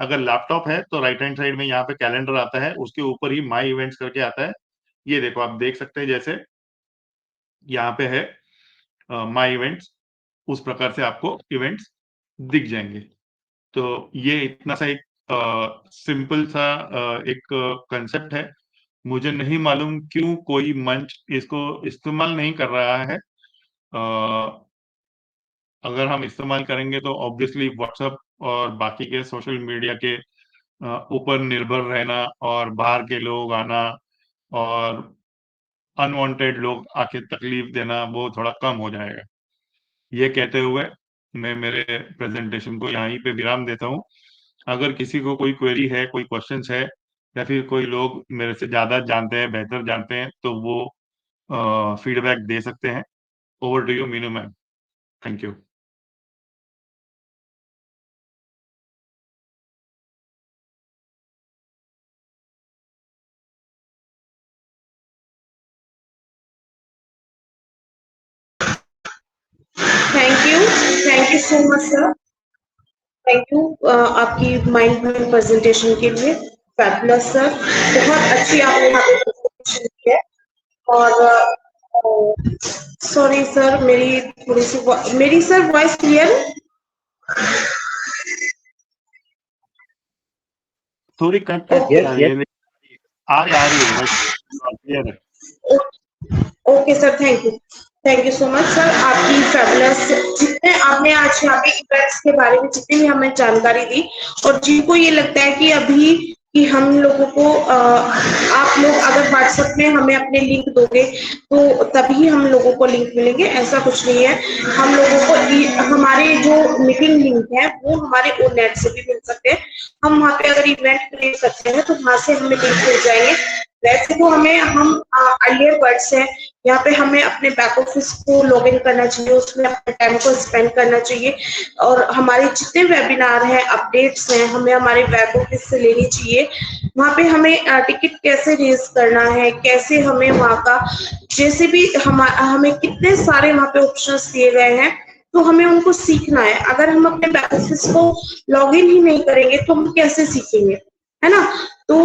अगर लैपटॉप है तो राइट हैंड साइड में यहाँ पे कैलेंडर आता है, उसके ऊपर ही माई इवेंट्स करके आता है। ये देखो, आप देख सकते हैं, जैसे यहाँ पे है माई इवेंट्स, उस प्रकार से आपको इवेंट्स दिख जाएंगे। तो ये इतना सा एक सिंपल सा एक कंसेप्ट है। मुझे नहीं मालूम क्यों कोई मंच इसको इस्तेमाल नहीं कर रहा है। अगर हम इस्तेमाल करेंगे तो ऑब्वियसली व्हाट्सएप और बाकी के सोशल मीडिया के ऊपर निर्भर रहना और बाहर के लोग आना और अनवांटेड लोग आके तकलीफ देना, वो थोड़ा कम हो जाएगा। ये कहते हुए मैं मेरे प्रेजेंटेशन को यहीं पे विराम देता हूँ। अगर किसी को कोई क्वेरी है, कोई क्वेश्चंस है, या फिर कोई लोग मेरे से ज्यादा जानते हैं, बेहतर जानते हैं, तो वो फीडबैक दे सकते हैं। Over to you Meenu ma'am. Thank you. Thank you so much sir. Thank you आपकी माइंड ब्लोइंग प्रेजेंटेशन के लिए। फैबुलस सर, बहुत अच्छी आपने यहाँ पे प्रेजेंटेशन की है। और सॉरी सर, मेरी सर वॉइस क्लियर है? थोड़ी कट कट के आ रही है, लेकिन आ रही है, क्लियर है। Okay sir, thank you so much sir. आपकी फैबुलस, जितने आपने आज यहाँ पे इवेंट्स के बारे में जितनी भी हमें जानकारी दी, और जिनको ये लगता है कि अभी कि हम लोगों को आप लोग अगर व्हाट्सएप में हमें अपने लिंक दोगे तो तभी हम लोगों को लिंक मिलेंगे, ऐसा कुछ नहीं है। हम लोगों को हमारे जो मीटिंग लिंक है वो हमारे ओनेट से भी मिल सकते हैं। हम वहाँ पे अगर इवेंट क्रिएट करते हैं तो वहां से हमें लिंक मिल जाएंगे। वैसे तो हम अर्लियर वर्ड्स है, यहाँ पे हमें अपने बैक ऑफिस को लॉग इन करना चाहिए, उसमें अपने टाइम को स्पेंड करना चाहिए, और हमारे जितने वेबिनार हैं, अपडेट्स हैं, हमें हमारे बैक ऑफिस से लेनी चाहिए। वहाँ पे हमें टिकट कैसे रेज करना है, कैसे हमें वहाँ का, जैसे भी हमें कितने सारे वहाँ पे ऑप्शंस दिए गए हैं, तो हमें उनको सीखना है। अगर हम अपने बैक ऑफिस को लॉग इन ही नहीं करेंगे तो हम कैसे सीखेंगे, है ना? तो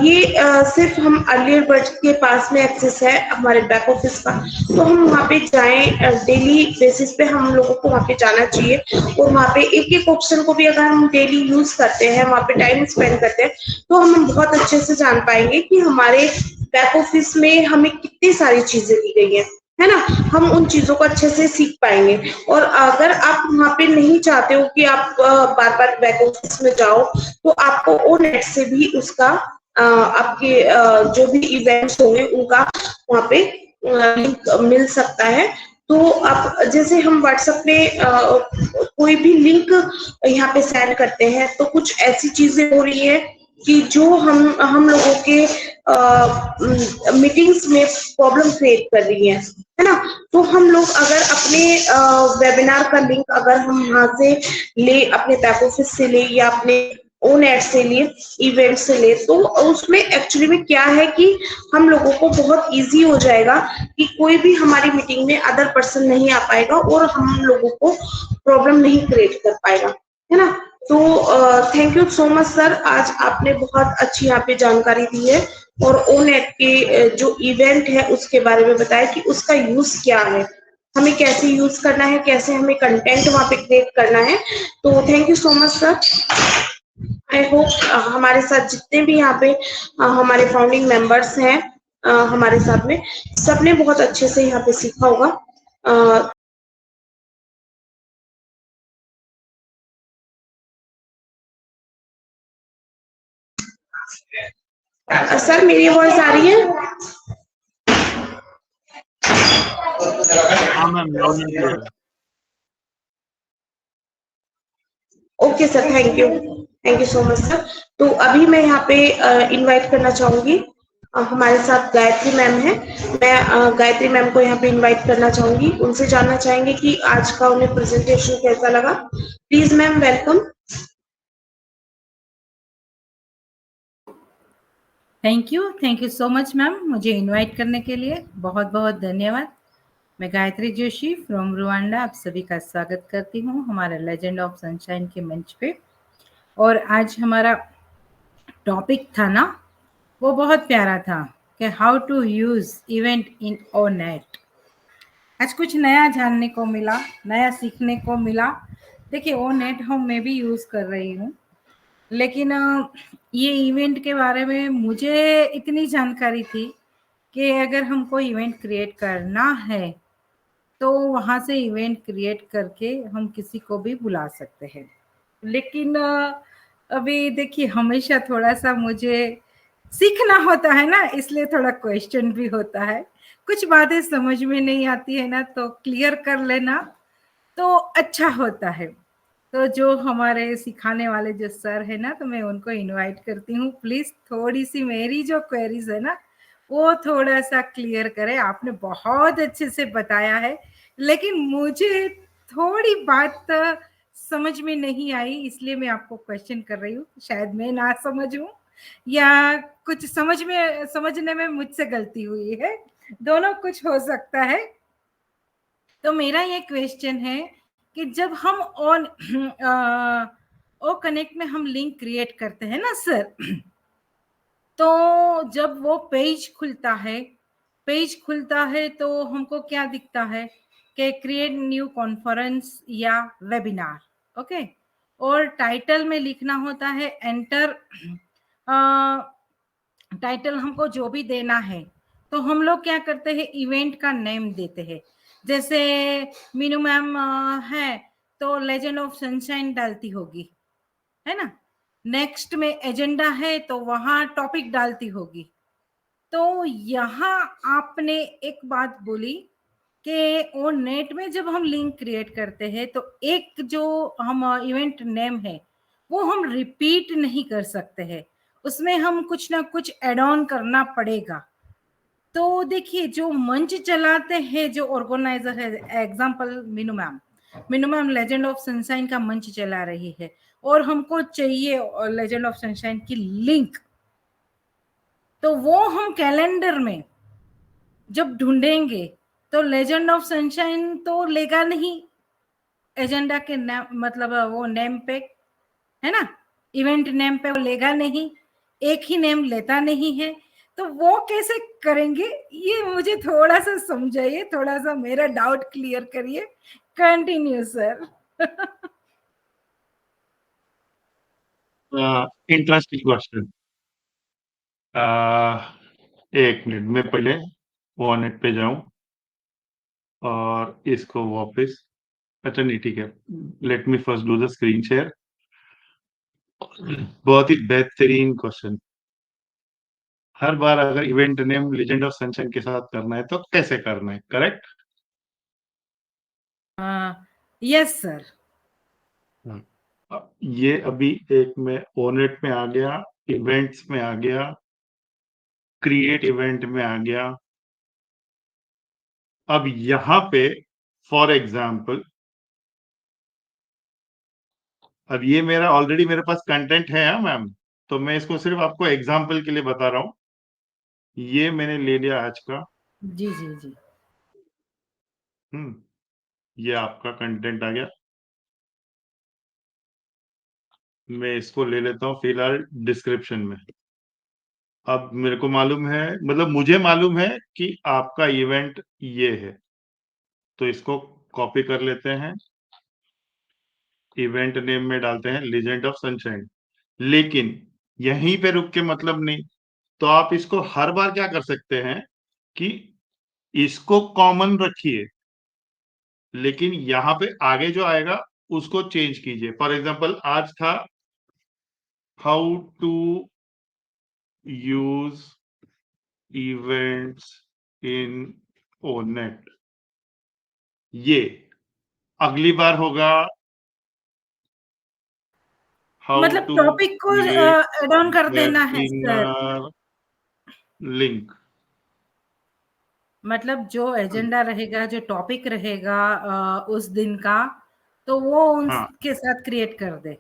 ये सिर्फ हम अर्लियर बर्ड के पास में एक्सेस है हमारे बैक ऑफिस का, तो हम वहाँ पे जाएं। डेली बेसिस पे हम लोगों को वहाँ पे जाना चाहिए, और वहाँ पे एक एक ऑप्शन को भी अगर हम डेली यूज करते हैं, वहाँ पे टाइम स्पेंड करते हैं, तो हम बहुत अच्छे से जान पाएंगे कि हमारे बैक ऑफिस में हमें कितनी सारी चीजें दी गई है ना? हम उन चीजों को अच्छे से सीख पाएंगे। और अगर आप वहाँ पे नहीं चाहते हो कि आप बार बार बैक ऑफिस में जाओ, तो आपको ओनेट से भी उसका आपके जो भी इवेंट्स होंगे उनका वहाँ पे लिंक मिल सकता है। तो आप जैसे हम व्हाट्सएप पे कोई भी लिंक यहाँ पे सेंड करते हैं, तो कुछ ऐसी चीजें हो रही है कि जो हम लोगों के मीटिंग्स में प्रॉब्लम क्रिएट कर रही है ना। तो हम लोग अगर अपने वेबिनार का लिंक अगर हम वहां से ले, अपने बैक ऑफिस से ले या अपने ओन एड से ले, इवेंट से ले, तो उसमें एक्चुअली में क्या है कि हम लोगों को बहुत इजी हो जाएगा कि कोई भी हमारी मीटिंग में अदर पर्सन नहीं आ पाएगा और हम लोगों को प्रॉब्लम नहीं क्रिएट कर पाएगा, है ना। तो thank you so much sir, आज आपने बहुत अच्छी यहाँ पे जानकारी दी है और ओनेट के जो इवेंट है उसके बारे में बताया कि उसका यूज क्या है, हमें कैसे यूज करना है, कैसे हमें कंटेंट वहां पे क्रिएट करना है। तो thank you so much sir. I hope हमारे साथ जितने भी यहाँ पे हमारे फाउंडिंग मेंबर्स हैं हमारे साथ में, सबने बहुत अच्छे से यहाँ पे सीखा होगा। सर मेरी आवाज आ रही है? हाँ मैम, लाउड एंड क्लियर है। Okay sir, thank you so much sir. तो अभी मैं यहाँ पे इनवाइट करना चाहूंगी, हमारे साथ गायत्री मैम है, मैं गायत्री मैम को यहाँ पे इनवाइट करना चाहूंगी, उनसे जानना चाहेंगे कि आज का उन्हें प्रेजेंटेशन कैसा लगा। Please ma'am, welcome. Thank you so much ma'am, मुझे इनवाइट करने के लिए बहुत बहुत धन्यवाद। मैं गायत्री जोशी फ्रॉम रुवांडा आप सभी का स्वागत करती हूँ हमारे लेजेंड ऑफ सनशाइन के मंच पे। और आज हमारा टॉपिक था ना, वो बहुत प्यारा था कि how to use event in Onet. आज कुछ नया जानने को मिला, नया सीखने को मिला। देखिए ओनेट हम मैं भी यूज कर रही हूँ, लेकिन ये इवेंट के बारे में मुझे इतनी जानकारी थी कि अगर हमको इवेंट क्रिएट करना है तो वहाँ से इवेंट क्रिएट करके हम किसी को भी बुला सकते हैं। लेकिन अभी देखिए हमेशा थोड़ा सा मुझे सीखना होता है ना, इसलिए थोड़ा क्वेश्चन भी होता है, कुछ बातें समझ में नहीं आती है ना, तो क्लियर कर लेना तो अच्छा होता है। तो जो हमारे सिखाने वाले जो सर है ना, तो मैं उनको इनवाइट करती हूँ, प्लीज थोड़ी सी मेरी जो क्वेरीज है ना वो थोड़ा सा क्लियर करें। आपने बहुत अच्छे से बताया है, लेकिन मुझे थोड़ी बात समझ में नहीं आई, इसलिए मैं आपको क्वेश्चन कर रही हूँ। शायद मैं ना समझूं या कुछ समझने में मुझसे गलती हुई है, दोनों कुछ हो सकता है। तो मेरा ये क्वेश्चन है कि जब हम ऑन ओ कनेक्ट में हम लिंक क्रिएट करते हैं ना सर, तो जब वो पेज खुलता है तो हमको क्या दिखता है कि क्रिएट न्यू कॉन्फ्रेंस या वेबिनार, ओके। और टाइटल में लिखना होता है एंटर, टाइटल हमको जो भी देना है तो हम लोग क्या करते हैं, इवेंट का नेम देते हैं। जैसे मीनू मैम है तो लेजेंड ऑफ सनशाइन डालती होगी, है ना। नेक्स्ट में एजेंडा है तो वहां टॉपिक डालती होगी। तो यहाँ आपने एक बात बोली कि वो नेट में जब हम लिंक क्रिएट करते हैं तो एक जो हम इवेंट नेम है वो हम रिपीट नहीं कर सकते हैं, उसमें हम कुछ ना कुछ एड ऑन करना पड़ेगा। तो देखिए जो मंच चलाते हैं जो ऑर्गेनाइजर है, example Meenu ma'am legend of sunshine का मंच चला रही है और हमको चाहिए लेजेंड ऑफ सनशाइन की लिंक, तो वो हम कैलेंडर में जब ढूंढेंगे तो लेजेंड ऑफ सनशाइन तो लेगा नहीं एजेंडा के नाम, मतलब वो नेम पे, है ना, इवेंट नेम पे वो लेगा नहीं, एक ही नेम लेता नहीं है। तो वो कैसे करेंगे, ये मुझे थोड़ा सा समझाइए, थोड़ा सा मेरा डाउट क्लियर करिए। Continue sir. Interesting question. एक मिनट में पहले वॉनेट पे जाऊं और इसको वापस, अच्छा नहीं ठीक है, let me first do the screen share. बहुत ही बेहतरीन क्वेश्चन। हर बार अगर event name legend of sunshine के साथ करना है तो कैसे करना है, करेक्ट? Yes sir. ये अभी एक में ओनेट में आ गया, इवेंट्स में आ गया, क्रिएट इवेंट में आ गया। अब यहां पे फॉर एग्जाम्पल, अब ये मेरा ऑलरेडी मेरे पास कंटेंट है मैम, तो मैं इसको सिर्फ आपको एग्जाम्पल के लिए बता रहा हूं। ये मैंने ले लिया आज का। जी जी जी। ये आपका कंटेंट आ गया। मैं इसको ले लेता हूँ फिलहाल डिस्क्रिप्शन में। अब मेरे को मालूम है, मतलब मुझे मालूम है कि आपका इवेंट ये है, तो इसको कॉपी कर लेते हैं, इवेंट नेम में डालते हैं लीजेंड ऑफ सनशाइन। लेकिन यहीं पे रुक के मतलब नहीं, तो आप इसको हर बार क्या कर सकते हैं कि इसको कॉमन रखिए, लेकिन यहाँ पे आगे जो आएगा उसको चेंज कीजिए। फॉर एग्जाम्पल आज था how to use events in Onet. ये अगली बार होगा हाउ मतलब टू टॉपिक को क्रिएट एड ऑन कर देना है सर। Webinar link. मतलब जो एजेंडा रहेगा, जो टॉपिक रहेगा उस दिन का, तो वो हाँ, उनके साथ क्रिएट कर दे।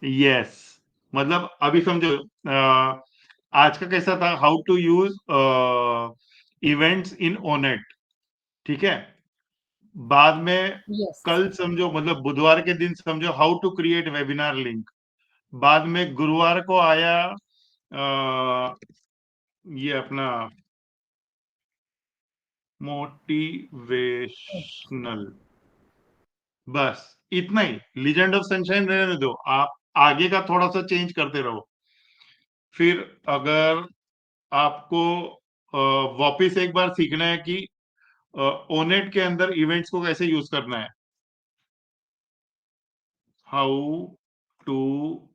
यस। मतलब अभी समझो आज का कैसा था, how to use events in Onet, ठीक है। बाद में यस। कल समझो, मतलब बुधवार के दिन समझो how to create webinar link. बाद में गुरुवार को आया ये अपना मोटिवेशनल। बस इतना ही, लीजेंड ऑफ सनशाइन रहने दो, आप आगे का थोड़ा सा चेंज करते रहो। फिर अगर आपको वापिस एक बार सीखना है कि ओनेट के अंदर इवेंट्स को कैसे यूज करना है, how to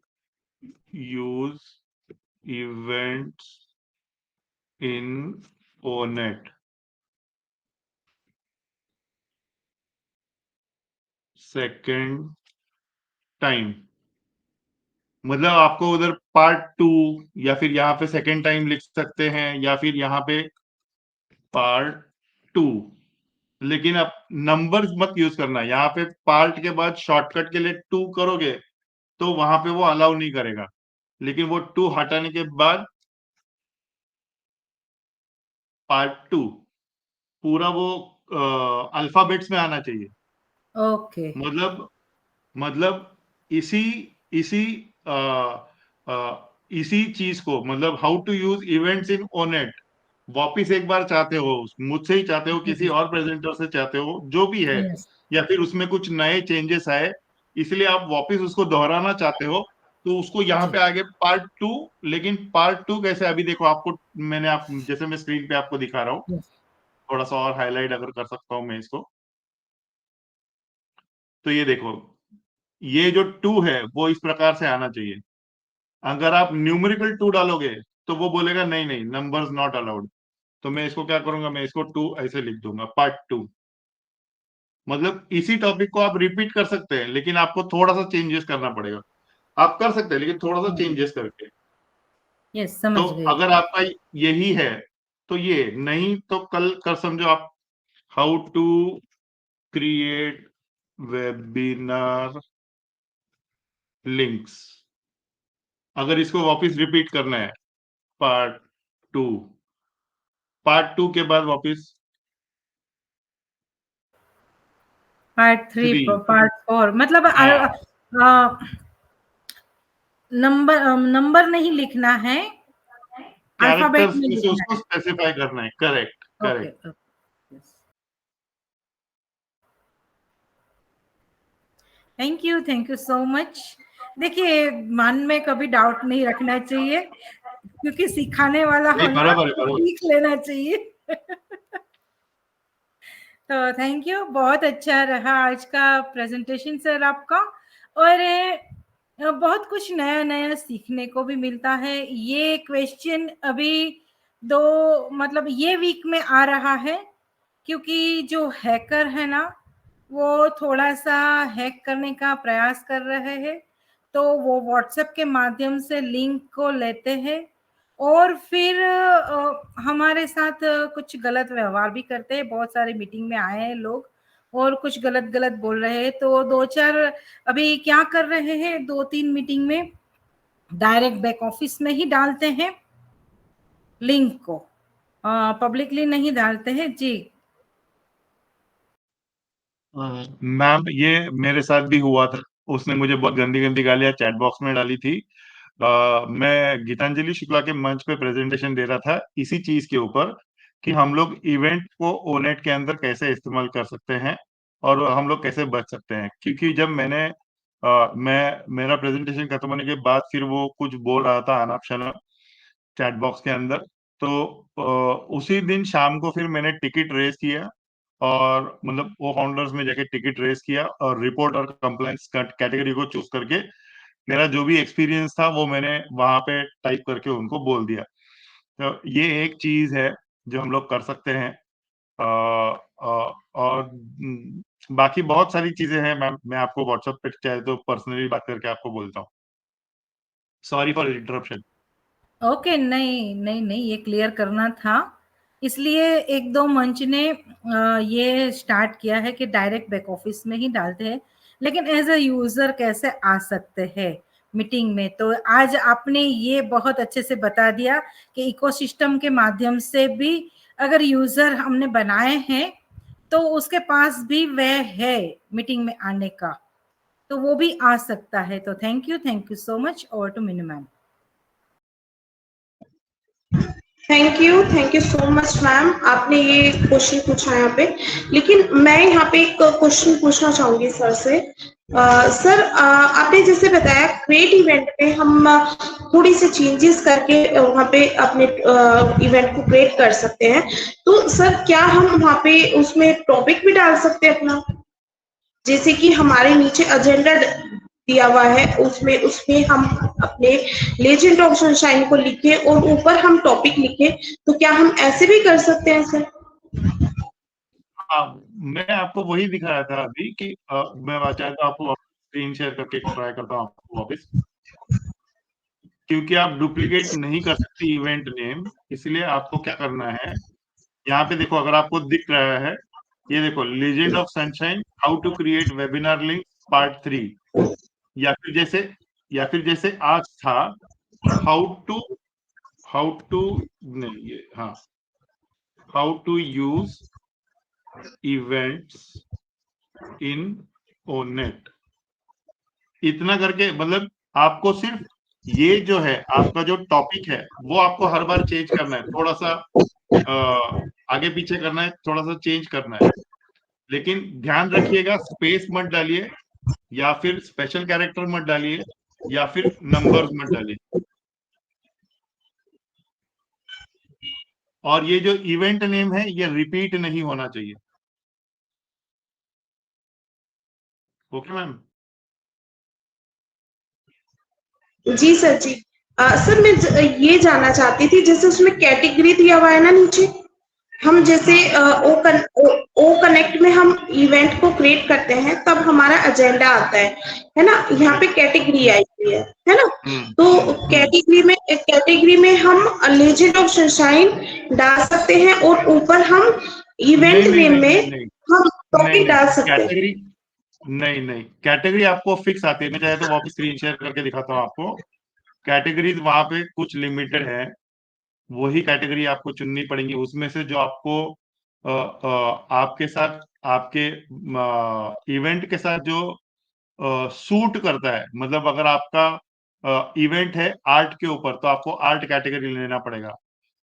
use events in Onet second time. मतलब आपको उधर पार्ट 2 या फिर यहाँ पे सेकेंड टाइम लिख सकते हैं, या फिर यहाँ पे पार्ट 2, लेकिन आप नंबर्स मत यूज करना। यहाँ पे पार्ट के बाद शॉर्टकट के लिए 2 करोगे तो वहां पे वो अलाउ नहीं करेगा, लेकिन वो 2 हटाने के बाद पार्ट 2 पूरा वो अल्फाबेट्स में आना चाहिए। ओके। मतलब इसी इसी आ, इसी चीज को, मतलब how to use events in Onet वापिस एक बार चाहते हो, मुझसे ही चाहते हो, किसी और प्रेजेंटर से चाहते हो, जो भी है, यस। या फिर उसमें कुछ नए चेंजेस आए इसलिए आप वापिस उसको दोहराना चाहते हो, तो उसको यहाँ जी। पे आगे पार्ट 2। लेकिन पार्ट 2 कैसे, अभी देखो आपको मैंने आप जैसे मैं स्क्रीन पे आपको दिखा रहा हूँ, यस। थोड़ा सा और हाईलाइट अगर कर सकता हूँ मैं इसको, तो ये देखो, ये जो 2 है वो इस प्रकार से आना चाहिए। अगर आप न्यूमेरिकल 2 डालोगे तो वो बोलेगा नहीं नहीं, नंबर्स नॉट अलाउड। तो मैं इसको क्या करूंगा, मैं इसको 2 ऐसे लिख दूंगा, पार्ट 2। मतलब इसी टॉपिक को आप रिपीट कर सकते हैं, लेकिन आपको थोड़ा सा चेंजेस करना पड़ेगा। आप कर सकते हैं लेकिन थोड़ा सा चेंजेस करके। यस, तो समझ गई। अगर आपका यही है तो ये नहीं, तो कल कर समझो आप how to create webinar links. अगर इसको वापस रिपीट करना है, पार्ट 2, पार्ट 2 के बाद वापस पार्ट 3, 3। पार्ट 4, मतलब हाँ, नंबर नंबर नहीं लिखना है, अल्फाबेट कैरेक्टर्स में में से लिखना उसको है। स्पेसिफाई करना है। Correct okay. Correct. Thank you so much. देखिए, मन में कभी डाउट नहीं रखना चाहिए, क्योंकि सिखाने वाला नहीं, हो ना, बराबर है, तो बराबर। सीख लेना चाहिए। तो थैंक यू, बहुत अच्छा रहा आज का प्रेजेंटेशन सर आपका। और बहुत कुछ नया नया सीखने को भी मिलता है। ये क्वेश्चन अभी मतलब ये वीक में आ रहा है, क्योंकि जो हैकर है ना, वो थोड़ा सा हैक करने का प्रयास कर रहे हैं। तो वो व्हाट्सएप के माध्यम से लिंक को लेते हैं और फिर हमारे साथ कुछ गलत व्यवहार भी करते हैं। बहुत सारे मीटिंग में आए हैं लोग और कुछ गलत गलत बोल रहे हैं। तो 2-4 अभी क्या कर रहे हैं, 2-3 मीटिंग में डायरेक्ट बैक ऑफिस में ही डालते हैं लिंक को, पब्लिकली नहीं डालते हैं जी। मैम ये मेरे साथ भी हुआ था, उसने मुझे बहुत गंदी गंदी गालियां चैट बॉक्स में डाली थी। मैं गीतांजलि शुक्ला के मंच पे प्रेजेंटेशन दे रहा था इसी चीज के ऊपर कि हम लोग इवेंट को ओनेट के अंदर कैसे इस्तेमाल कर सकते हैं और हम लोग कैसे बच सकते हैं। क्योंकि जब मैं मेरा प्रेजेंटेशन खत्म होने के बाद फिर वो कुछ बोल रहा था अनाप शनाप चैट बॉक्स के अंदर, तो उसी दिन शाम को फिर मैंने टिकट रेज किया और मतलब वो फाउंडर्स में जाके टिकट रेज किया और रिपोर्ट और कंप्लायंस कैटेगरी को चूज करके मेरा जो भी एक्सपीरियंस था वो मैंने वहां पे टाइप करके उनको बोल दिया। तो ये एक चीज है जो हम लोग कर सकते हैं। और बाकी बहुत सारी चीजें हैं मैम, मैं आपको व्हाट्सएप पे चाहे तो पर्सनली बात करके आपको बोलता हूँ। Sorry for interruption. ओके, नहीं नहीं नहीं, ये क्लियर करना था, इसलिए 1-2 मंच ने ये स्टार्ट किया है कि डायरेक्ट बैक ऑफिस में ही डालते हैं, लेकिन एज अ यूजर कैसे आ सकते हैं मीटिंग में। तो आज आपने ये बहुत अच्छे से बता दिया कि इकोसिस्टम के माध्यम से भी अगर यूजर हमने बनाए हैं तो उसके पास भी वह है मीटिंग में आने का, तो वो भी आ सकता है। तो thank you so much. Over to Meenu ma'am. Thank you so much ma'am, आपने ये क्वेश्चन पूछा यहाँ पे। लेकिन मैं यहाँ पे एक क्वेश्चन पूछना चाहूंगी सर से। सर, आपने जैसे बताया क्रिएट इवेंट में हम थोड़ी सी चेंजेस करके वहाँ पे अपने इवेंट को क्रिएट कर सकते हैं। तो सर क्या हम वहाँ पे उसमें टॉपिक भी डाल सकते हैं अपना, जैसे कि हमारे नीचे एजेंडा दिया हुआ है, उसमें उसमें हम अपने लेजेंड ऑफ सनशाइन को लिखे और ऊपर हम टॉपिक लिखे, तो क्या हम ऐसे भी कर सकते हैं सर? हाँ, मैं आपको वही दिखाया था अभी कि मैं चाहे तो आपको स्क्रीन शेयर करके ट्राई करता हूँ आपको वापस, क्योंकि आप डुप्लीकेट नहीं कर सकते इवेंट नेम, इसलिए आपको क्या करना है, यहाँ पे देखो अगर आपको दिख रहा है, ये देखो legend of sunshine how to create webinar link part 3, या फिर जैसे आज था हाउ टू नहीं ये हाँ, how to use events in Onet, इतना करके मतलब आपको सिर्फ ये जो है आपका जो टॉपिक है वो आपको हर बार चेंज करना है, थोड़ा सा आगे पीछे करना है, थोड़ा सा चेंज करना है, लेकिन ध्यान रखिएगा स्पेस मत डालिए या फिर स्पेशल कैरेक्टर मत डालिए या फिर नंबर्स मत डालिए। और ये जो इवेंट नेम है ये रिपीट नहीं होना चाहिए। Okay ma'am. जी सर जी। सर मैं ये जानना चाहती थी, जैसे उसमें कैटेगरी दिया हुआ है ना नीचे, हम जैसे ओ कनेक्ट में हम इवेंट को क्रिएट करते हैं तब हमारा एजेंडा आता है ना, यहाँ पे कैटेगरी आई हुई है ना। तो कैटेगरी में हम लेजेंड ऑफ सनशाइन डाल सकते हैं और ऊपर हम इवेंट नहीं नहीं नेम नहीं में नहीं नहीं हम नहीं टॉपिक नहीं डाल सकते हैं। कैटेगरी नहीं कैटेगरी आपको फिक्स आती है, मैं चाहे तो वापस स्क्रीन शेयर करके दिखाता हूँ आपको। कैटेगरीज वहां पे कुछ लिमिटेड है, वही कैटेगरी आपको चुननी पड़ेगी, उसमें से जो आपको आपके साथ आपके इवेंट के साथ जो सूट करता है। मतलब अगर आपका इवेंट है आर्ट के ऊपर तो आपको आर्ट कैटेगरी लेना पड़ेगा,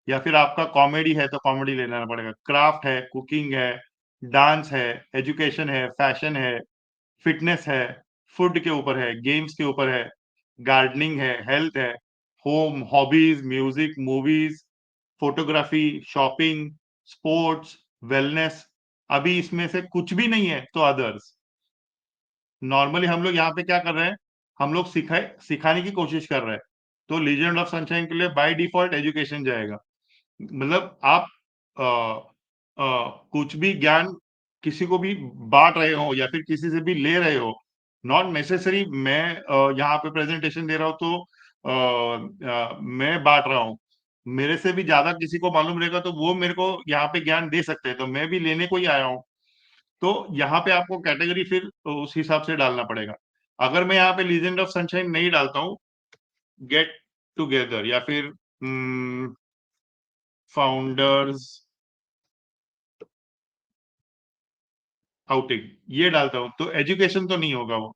या फिर आपका कॉमेडी है तो कॉमेडी लेना पड़ेगा, क्राफ्ट है, कुकिंग है, डांस है, एजुकेशन है, फैशन है, फिटनेस है, फूड के ऊपर है, गेम्स के ऊपर है, गार्डनिंग है, हेल्थ है, home, hobbies, music, movies, photography, shopping, sports, wellness. अभी इसमें से कुछ भी नहीं है तो अदर्स। नॉर्मली हम लोग यहाँ पे क्या कर रहे हैं, हम लोग सिखाने की कोशिश कर रहे हैं, तो लीजेंड ऑफ सनशाइन के लिए बाय डिफॉल्ट एजुकेशन जाएगा। मतलब आप कुछ भी ज्ञान किसी को भी बांट रहे हो या फिर किसी से भी ले रहे हो, नॉट नेसेसरी मैं यहाँ पे प्रेजेंटेशन दे रहा हूँ तो मैं बांट रहा हूँ। मेरे से भी ज्यादा किसी को मालूम रहेगा तो वो मेरे को यहाँ पे ज्ञान दे सकते हैं, तो मैं भी लेने को ही आया हूँ। तो यहाँ पे आपको कैटेगरी फिर उस हिसाब से डालना पड़ेगा। अगर मैं यहाँ पे लीजेंड ऑफ सनशाइन नहीं डालता हूँ, गेट टुगेदर या फिर फाउंडर्स आउटिंग ये डालता हूँ, तो एजुकेशन तो नहीं होगा वो।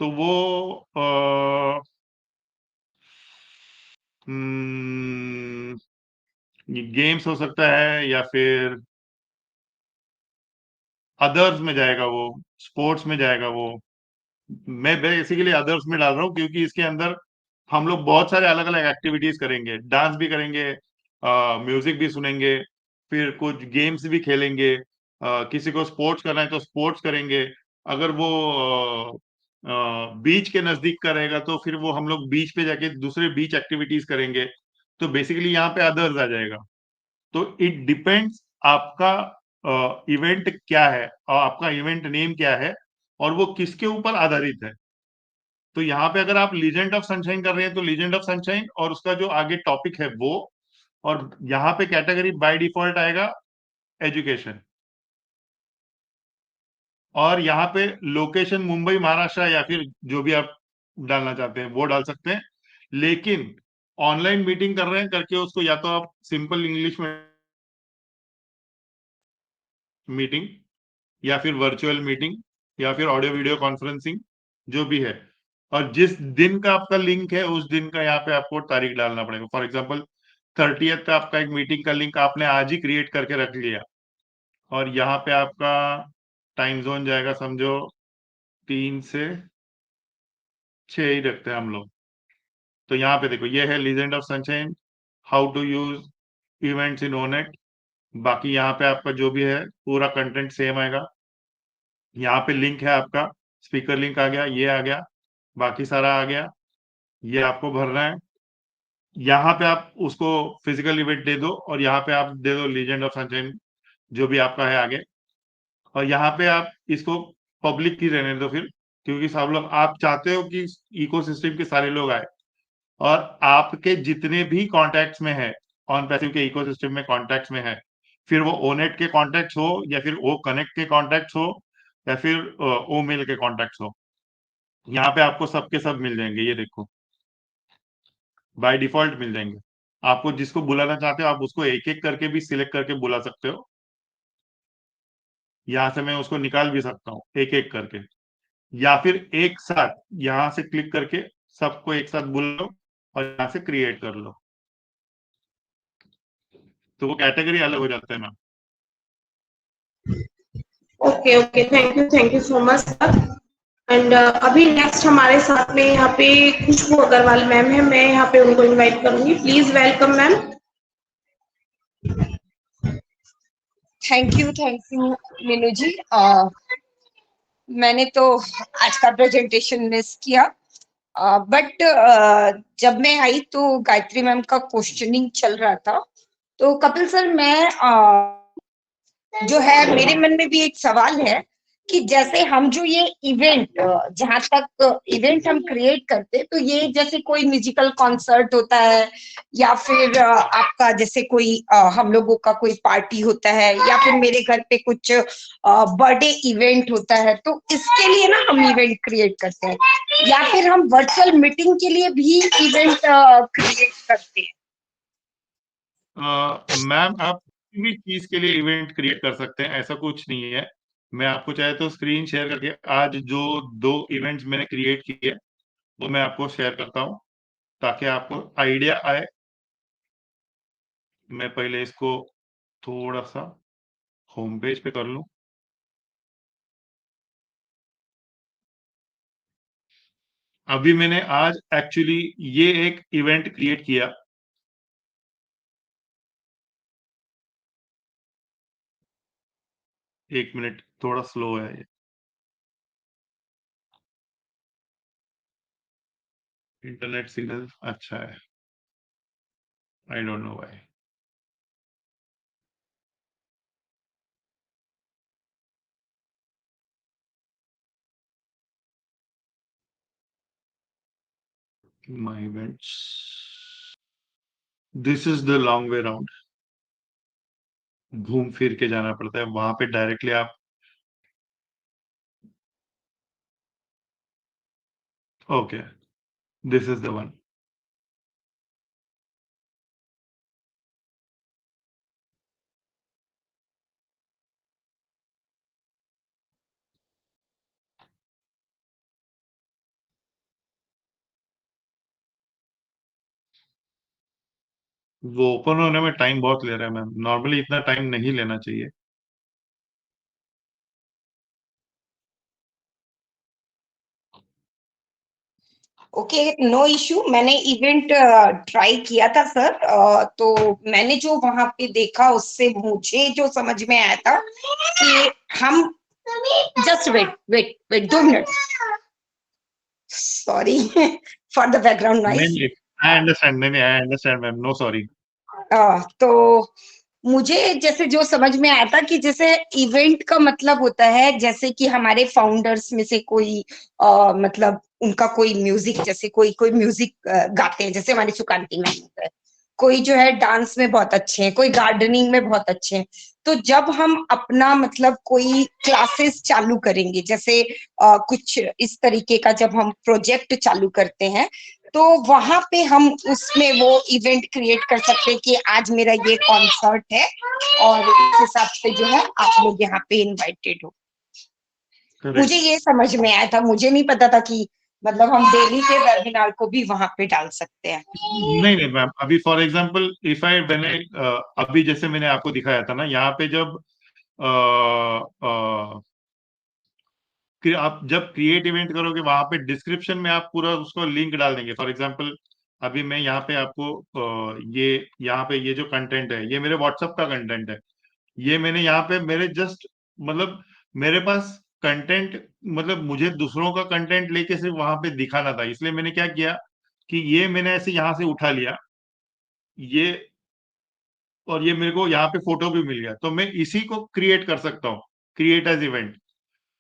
तो वो गेम्स हो सकता है या फिर अदर्स में जाएगा वो, स्पोर्ट्स में जाएगा वो। मैं बेसिकली अदर्स में डाल रहा हूँ क्योंकि इसके अंदर हम लोग बहुत सारे अलग अलग एक्टिविटीज करेंगे, डांस भी करेंगे, म्यूजिक भी सुनेंगे, फिर कुछ गेम्स भी खेलेंगे, किसी को स्पोर्ट्स करना है तो स्पोर्ट्स करेंगे। अगर वो बीच के नजदीक का रहेगा तो फिर वो हम लोग बीच पे जाके दूसरे बीच एक्टिविटीज करेंगे। तो बेसिकली यहाँ पे अदर्स आ जाएगा। तो इट डिपेंड्स आपका इवेंट क्या है और आपका इवेंट नेम क्या है और वो किसके ऊपर आधारित है। तो यहाँ पे अगर आप लीजेंड ऑफ सनशाइन कर रहे हैं तो लीजेंड ऑफ सनशाइन और उसका जो आगे टॉपिक है वो, और यहाँ पे कैटेगरी बाय डिफॉल्ट आएगा एजुकेशन, और यहाँ पे लोकेशन मुंबई महाराष्ट्र या फिर जो भी आप डालना चाहते हैं वो डाल सकते हैं। लेकिन ऑनलाइन मीटिंग कर रहे हैं करके उसको या तो आप सिंपल इंग्लिश में मीटिंग या फिर वर्चुअल मीटिंग या फिर ऑडियो वीडियो कॉन्फ्रेंसिंग जो भी है, और जिस दिन का आपका लिंक है उस दिन का यहाँ पे आपको तारीख डालना पड़ेगा। फॉर एग्जांपल 30th का आपका एक मीटिंग का लिंक आपने आज ही क्रिएट करके रख लिया, और यहाँ पे आपका टाइम जोन जाएगा, समझो 3 से 6 ही रखते हैं हम लोग। तो यहाँ पे देखो ये है legend of sunshine, how to use events in Onet. बाकी यहाँ पे आपका जो भी है पूरा कंटेंट सेम आएगा। यहाँ पे लिंक है आपका, स्पीकर लिंक आ गया, ये आ गया, बाकी सारा आ गया, ये आपको भरना है। यहाँ पे आप उसको फिजिकल इवेंट दे दो और यहाँ पे आप दे दो लीजेंड ऑफ सनशाइन जो भी आपका है आगे, और यहाँ पे आप इसको पब्लिक ही रहने दो फिर, क्योंकि सब लोग आप चाहते हो कि इकोसिस्टम के सारे लोग आए, और आपके जितने भी कॉन्टैक्ट्स में है, ऑन पैसिव के इकोसिस्टम में कॉन्टैक्ट्स में है, फिर वो ओनेट के कॉन्टैक्ट्स हो या फिर ओ कनेक्ट के कॉन्टैक्ट्स हो या फिर ओ मेल के कॉन्टैक्ट्स हो, यहाँ पे आपको सबके सब मिल जाएंगे। ये देखो बाय डिफॉल्ट मिल जाएंगे। आपको जिसको बुलाना चाहते हो आप उसको एक एक करके भी सिलेक्ट करके बुला सकते हो। यहाँ से मैं उसको निकाल भी सकता हूँ एक एक करके, या फिर एक साथ यहाँ से क्लिक करके सबको एक साथ बुलाओ और यहाँ से क्रिएट कर लो, तो वो कैटेगरी अलग हो जाता है ना। Okay okay, thank you so much sir. And अभी नेक्स्ट हमारे साथ में यहाँ पे खुशबू अग्रवाल मैम है, मैं यहाँ पे उनको इनवाइट करूंगी। Please welcome ma'am. Thank you Meenu ji. मैंने तो आज का प्रेजेंटेशन मिस किया, बट जब मैं आई तो गायत्री मैम का क्वेश्चनिंग चल रहा था। तो कपिल सर, मैं जो है मेरे मन में भी एक सवाल है कि जैसे हम जो ये इवेंट, जहां तक इवेंट हम क्रिएट करते हैं, तो ये जैसे कोई म्यूजिकल कॉन्सर्ट होता है या फिर आपका जैसे कोई हम लोगों का कोई पार्टी होता है या फिर मेरे घर पे कुछ बर्थडे इवेंट होता है, तो इसके लिए ना हम इवेंट क्रिएट करते हैं, या फिर हम वर्चुअल मीटिंग के लिए भी इवेंट क्रिएट करते हैं। मैम आप किसी भी चीज के लिए इवेंट क्रिएट कर सकते हैं, ऐसा कुछ नहीं है। मैं आपको चाहे तो स्क्रीन शेयर करके आज जो 2 इवेंट्स मैंने क्रिएट किए वो मैं आपको शेयर करता हूँ ताकि आपको आइडिया आए। मैं पहले इसको थोड़ा सा होम पेज पे कर लूं। अभी मैंने आज एक्चुअली ये एक इवेंट क्रिएट किया। एक मिनट, थोड़ा स्लो है ये, इंटरनेट सिग्नल अच्छा है, I don't know why. My events, this is the long way round, घूम फिर के जाना पड़ता है वहां पे डायरेक्टली आप। Okay, this is the one. वो ओपन होने में टाइम बहुत ले रहा है मैम, नॉर्मली इतना टाइम नहीं लेना चाहिए। Okay, no issue. मैंने इवेंट ट्राई किया था सर, तो मैंने जो वहां पे देखा उससे मुझे जो समझ में आया था कि हम just wait wait wait 2 minute, sorry for the background नहीं नॉइस। नहीं, आई अंडरस्टैंड, नहीं नहीं, I understand ma'am, no sorry. तो मुझे जैसे जो समझ में आया था कि जैसे इवेंट का मतलब होता है जैसे कि हमारे फाउंडर्स में से कोई मतलब उनका कोई म्यूजिक, जैसे कोई कोई म्यूजिक गाते हैं, जैसे हमारी सुकांती मैम होता है, कोई जो है डांस में बहुत अच्छे हैं, कोई गार्डनिंग में बहुत अच्छे हैं। तो जब हम अपना मतलब कोई क्लासेस चालू करेंगे, जैसे कुछ इस तरीके का जब हम प्रोजेक्ट चालू करते हैं, तो वहां पे हम उसमें वो इवेंट क्रिएट कर सकते हैं कि आज मेरा ये कॉन्सर्ट है और इस हिसाब से जो है आप लोग यहाँ पे इनवाइटेड हो। मुझे ये समझ में आया था, मुझे नहीं पता था कि मतलब हम डेली के वेबिनार को भी वहां पे डाल सकते हैं। नहीं नहीं मैम, अभी फॉर एग्जांपल इफ आई मैंने अभी जैसे मैंने आपको दिखाया था ना, यहाँ पे जब कि आप जब क्रिएट इवेंट करोगे वहां पे डिस्क्रिप्शन में आप पूरा उसको लिंक डाल देंगे। फॉर एग्जांपल अभी मैं यहाँ पे आपको ये यहाँ पे ये जो कंटेंट है ये मेरे व्हाट्सएप का कंटेंट है। ये मैंने यहाँ पे मेरे जस्ट मतलब मेरे पास कंटेंट मतलब मुझे दूसरों का कंटेंट लेके सिर्फ वहां पे दिखाना था, इसलिए मैंने क्या किया कि ये मैंने ऐसे यहाँ से उठा लिया ये, और ये मेरे को यहाँ पे फोटो भी मिल गया, तो मैं इसी को क्रिएट कर सकता हूँ, क्रिएट एज इवेंट।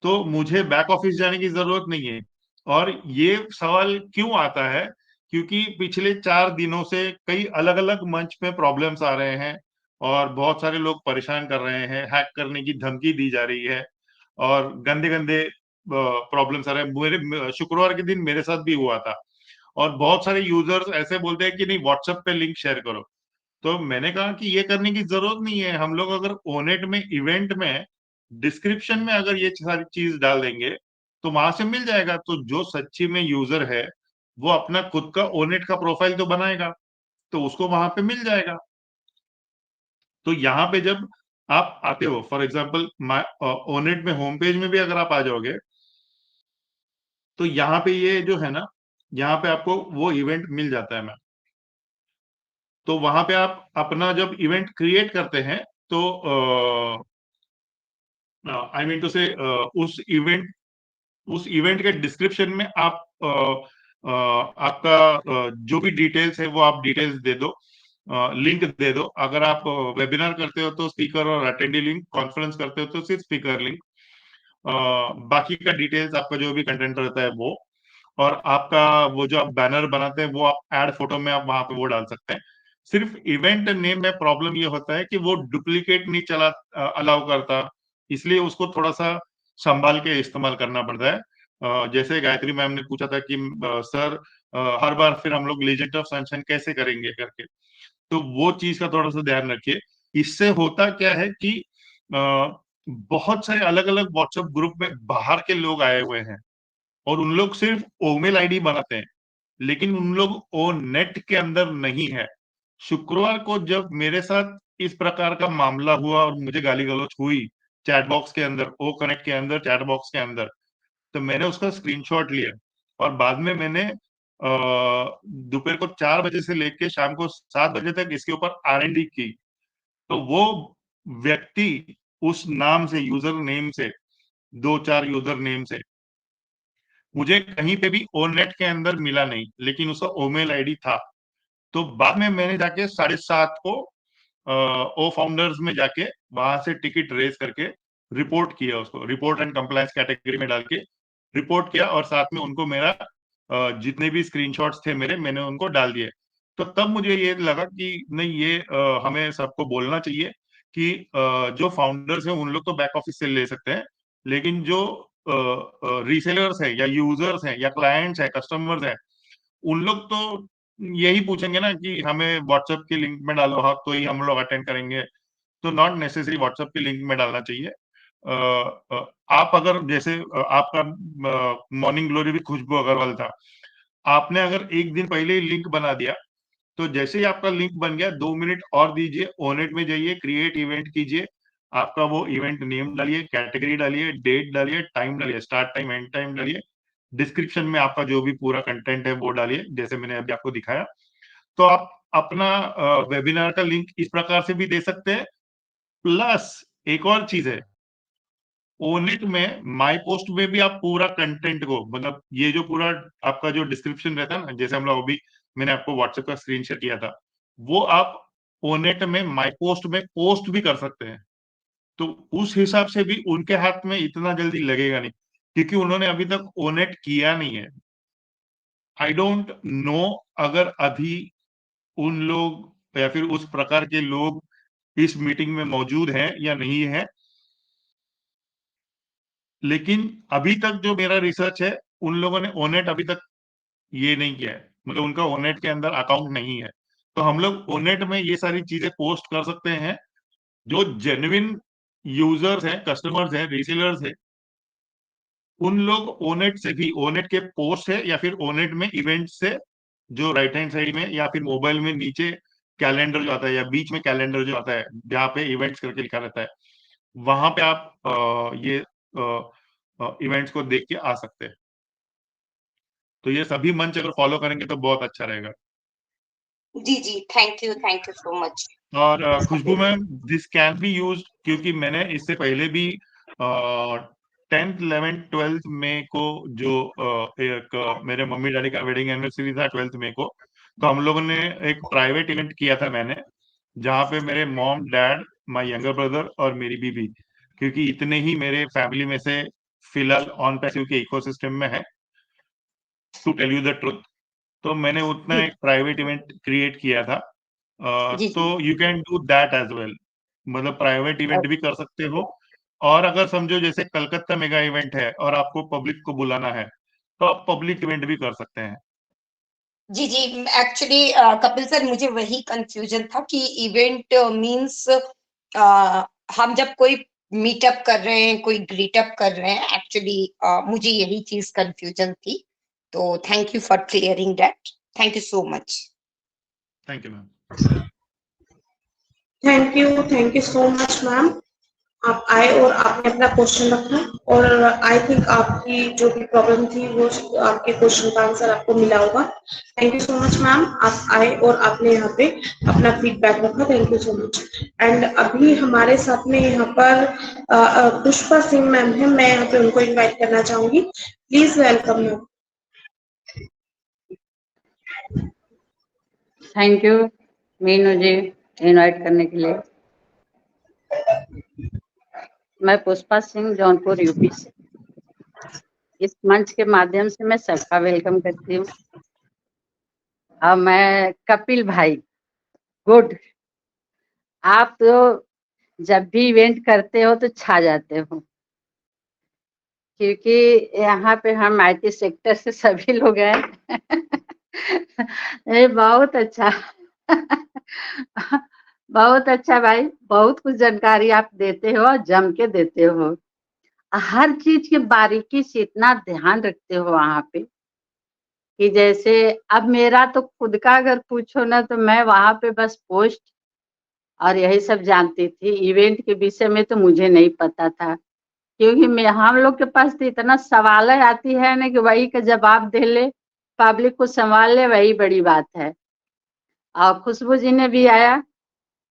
तो मुझे बैक ऑफिस जाने की जरूरत नहीं है। और ये सवाल क्यों आता है, क्योंकि पिछले 4 दिनों से कई अलग अलग मंच पे प्रॉब्लम्स आ रहे हैं और बहुत सारे लोग परेशान कर रहे हैं, हैक करने की धमकी दी जा रही है और गंदे गंदे प्रॉब्लम्स आ रहे हैं। मेरे शुक्रवार के दिन मेरे साथ भी हुआ था और बहुत सारे यूजर्स ऐसे बोलते हैं कि नहीं व्हाट्सएप पे लिंक शेयर करो। तो मैंने कहा कि ये करने की जरूरत नहीं है, हम लोग अगर ओनेट में इवेंट में डिस्क्रिप्शन में अगर ये सारी चीज डाल देंगे तो वहां से मिल जाएगा। तो जो सच्ची में यूजर है वो अपना खुद का ओनेट का प्रोफाइल तो बनाएगा, तो उसको वहां पे मिल जाएगा। तो यहाँ पे जब आप आते हो फॉर एग्जाम्पल ओनेट में होम पेज में भी अगर आप आ जाओगे तो यहाँ पे ये जो है ना, यहाँ पे आपको वो इवेंट मिल जाता है मैम। तो वहां पे आप अपना जब इवेंट क्रिएट करते हैं तो आई मीन टू से उस इवेंट के डिस्क्रिप्शन में आप आपका जो भी डिटेल्स है वो आप डिटेल्स दे दो, लिंक दे दो। अगर आप वेबिनार करते हो तो स्पीकर और अटेंडी लिंक, कॉन्फ्रेंस करते हो तो सिर्फ स्पीकर लिंक, बाकी का डिटेल्स आपका जो भी कंटेंट रहता है वो, और आपका वो जो आप बैनर बनाते हैं वो आप ऐड फोटो में आप वहां पे वो डाल सकते हैं। सिर्फ इवेंट नेम में प्रॉब्लम ये होता है कि वो डुप्लीकेट नहीं चला अलाउ करता, इसलिए उसको थोड़ा सा संभाल के इस्तेमाल करना पड़ता है। जैसे गायत्री मैम ने पूछा था कि सर हर बार फिर हम लोग लीजेंड ऑफ सनशाइन कैसे करेंगे करके, तो वो चीज का थोड़ा सा ध्यान रखिए। इससे होता क्या है कि बहुत सारे अलग अलग व्हाट्सएप ग्रुप में बाहर के लोग आए हुए हैं और उन लोग सिर्फ ओमेल आईडी बनाते हैं, लेकिन उन लोग ओ नेट के अंदर नहीं है। शुक्रवार को जब मेरे साथ इस प्रकार का मामला हुआ और मुझे गाली गलौज हुई चैट बॉक्स के अंदर, ओ कनेक्ट के अंदर, चैट बॉक्स के अंदर, तो मैंने उसका स्क्रीनशॉट लिया और बाद में मैंने दोपहर को 4 बजे से लेके शाम को 7 बजे तक इसके ऊपर R&D की। तो वो व्यक्ति उस नाम से, यूजर नेम से, 2-4 यूजर नेम से मुझे कहीं पे भी ओनेट के अंदर मिला नहीं, लेकिन उसका ओमेल आईडी था। तो बाद में मैंने जाके 7:30 को ओ फाउंडर्स में जाके वहां से टिकट रेज करके रिपोर्ट किया, उसको रिपोर्ट एंड कंप्लायंस कैटेगरी में डाल के रिपोर्ट किया और साथ में उनको मेरा जितने भी स्क्रीनशॉट्स थे मेरे, मैंने उनको डाल दिए। तो तब मुझे ये लगा कि नहीं, ये हमें सबको बोलना चाहिए कि जो फाउंडर्स हैं उन लोग तो बैक ऑफिस से ले सकते हैं, लेकिन जो रीसेलर्स है या यूजर्स हैं या क्लाइंट्स है, कस्टमर्स है, उन लोग तो यही पूछेंगे ना कि हमें व्हाट्सएप के लिंक में डालो, हाँ तो ही हम लोग अटेंड करेंगे। तो नॉट नेसेसरी व्हाट्सएप के लिंक में डालना चाहिए। आप अगर जैसे आपका मॉर्निंग ग्लोरी भी खुशबू अग्रवाल था, आपने अगर एक दिन पहले ही लिंक बना दिया, तो जैसे ही आपका लिंक बन गया 2 मिनट और दीजिए, ओनेट में जाइए, क्रिएट इवेंट कीजिए, आपका वो इवेंट नेम डालिए, कैटेगरी डालिए, डेट डालिए, टाइम डालिए, स्टार्ट टाइम एंड टाइम डालिए, डिस्क्रिप्शन में आपका जो भी पूरा कंटेंट है वो डालिए जैसे मैंने अभी आपको दिखाया। तो आप अपना वेबिनार का लिंक इस प्रकार से भी दे सकते हैं। प्लस एक और चीज है, ओनेट में माई पोस्ट में भी आप पूरा कंटेंट को, मतलब ये जो पूरा आपका जो डिस्क्रिप्शन रहता है ना, जैसे हम लोग अभी मैंने आपको व्हाट्सएप का स्क्रीन शेयर किया था, वो आप ओनेट में माई पोस्ट में पोस्ट भी कर सकते हैं। तो उस हिसाब से भी उनके हाथ में इतना जल्दी लगेगा नहीं, क्योंकि उन्होंने अभी तक ओनेट किया नहीं है। आई डोंट नो अगर अभी उन लोग या फिर उस प्रकार के लोग इस मीटिंग में मौजूद हैं या नहीं है, लेकिन अभी तक जो मेरा रिसर्च है, उन लोगों ने ओनेट अभी तक ये नहीं किया है, मतलब उनका ओनेट के अंदर अकाउंट नहीं है। तो हम लोग ओनेट में ये सारी चीजें पोस्ट कर सकते हैं। जो जेन्युइन यूजर्स हैं, कस्टमर्स हैं, रीसेलर्स हैं, उन लोग ओनेट से भी, ओनेट के पोस्ट है या फिर ओनेट में इवेंट से, जो राइट हैंड साइड में या फिर मोबाइल में नीचे कैलेंडर जो आता है या बीच में कैलेंडर जो आता है जहाँ पे इवेंट्स करके लिखा रहता है, वहां पे आप ये इवेंट्स को देख के आ सकते हैं। तो ये सभी मंच अगर फॉलो करेंगे तो बहुत अच्छा रहेगा। जी, थैंक यू सो मच। और Khushbu ma'am, this can be use, क्योंकि मैंने इससे पहले भी 10th 11th 12th मई को जो एक मेरे मम्मी डैडी का वेडिंग एनिवर्सरी था 12th मई को, तो हम लोगों ने एक प्राइवेट इवेंट किया था मैंने, जहाँ पे मेरे mom, dad, my younger brother और मेरी बीबी, क्योंकि इतने ही मेरे फैमिली में से फिलहाल ऑन पैसिव के इकोसिस्टम में है, to tell you the truth. तो मैंने उतना एक प्राइवेट इवेंट क्रिएट किया था। जी तो you can do that as well, मतलब प्राइवेट इवेंट भी कर सकते हो। और अगर समझो जैसे कलकत्ता मेगा इवेंट है और आपको पब्लिक को बुलाना है, तो आप पब्लिक इवेंट भी कर सकते हैं। जी, एक्चुअली कपिल सर, मुझे वही कंफ्यूजन था कि इवेंट मींस हम जब कोई मीटअप कर रहे हैं, कोई ग्रीटअप कर रहे हैं, एक्चुअली मुझे यही चीज कंफ्यूजन थी। तो thank you for clearing that, thank you so much. Thank you ma'am. Thank you so much ma'am. आप आए और आपने अपना क्वेश्चन रखा, और आई थिंक आपकी जो भी प्रॉब्लम थी वो आपके क्वेश्चन का आंसर आपको मिला होगा। Thank you so much ma'am, आप आए और आपने यहाँ पे अपना फीडबैक रखा। Thank you so much. And अभी हमारे साथ में यहाँ पर पुष्पा सिंह मैम है, मैं यहाँ पे उनको इन्वाइट करना चाहूंगी। Please welcome ma'am. Thank you Meenu ji invite करने के लिए। मैं पुष्पा सिंह, जौनपुर यूपी से। इस मंच के माध्यम से मैं सबका वेलकम करती हूँ। और मैं कपिल भाई, गुड, आप तो जब भी इवेंट करते हो तो छा जाते हो, क्योंकि यहाँ पे हम IT सेक्टर से सभी लोग हैं। ये बहुत अच्छा। बहुत अच्छा भाई, बहुत कुछ जानकारी आप देते हो और जम के देते हो। हर चीज की बारीकी से इतना ध्यान रखते हो वहां पे कि जैसे अब मेरा तो खुद का अगर पूछो ना, तो मैं वहां पे बस पोस्ट और यही सब जानती थी। इवेंट के विषय में तो मुझे नहीं पता था, क्योंकि मैं, हम लोग के पास तो इतना सवाल आती है ना कि वही का जवाब दे ले, पब्लिक को संभाल ले, वही बड़ी बात है। और खुशबू जी ने भी आया,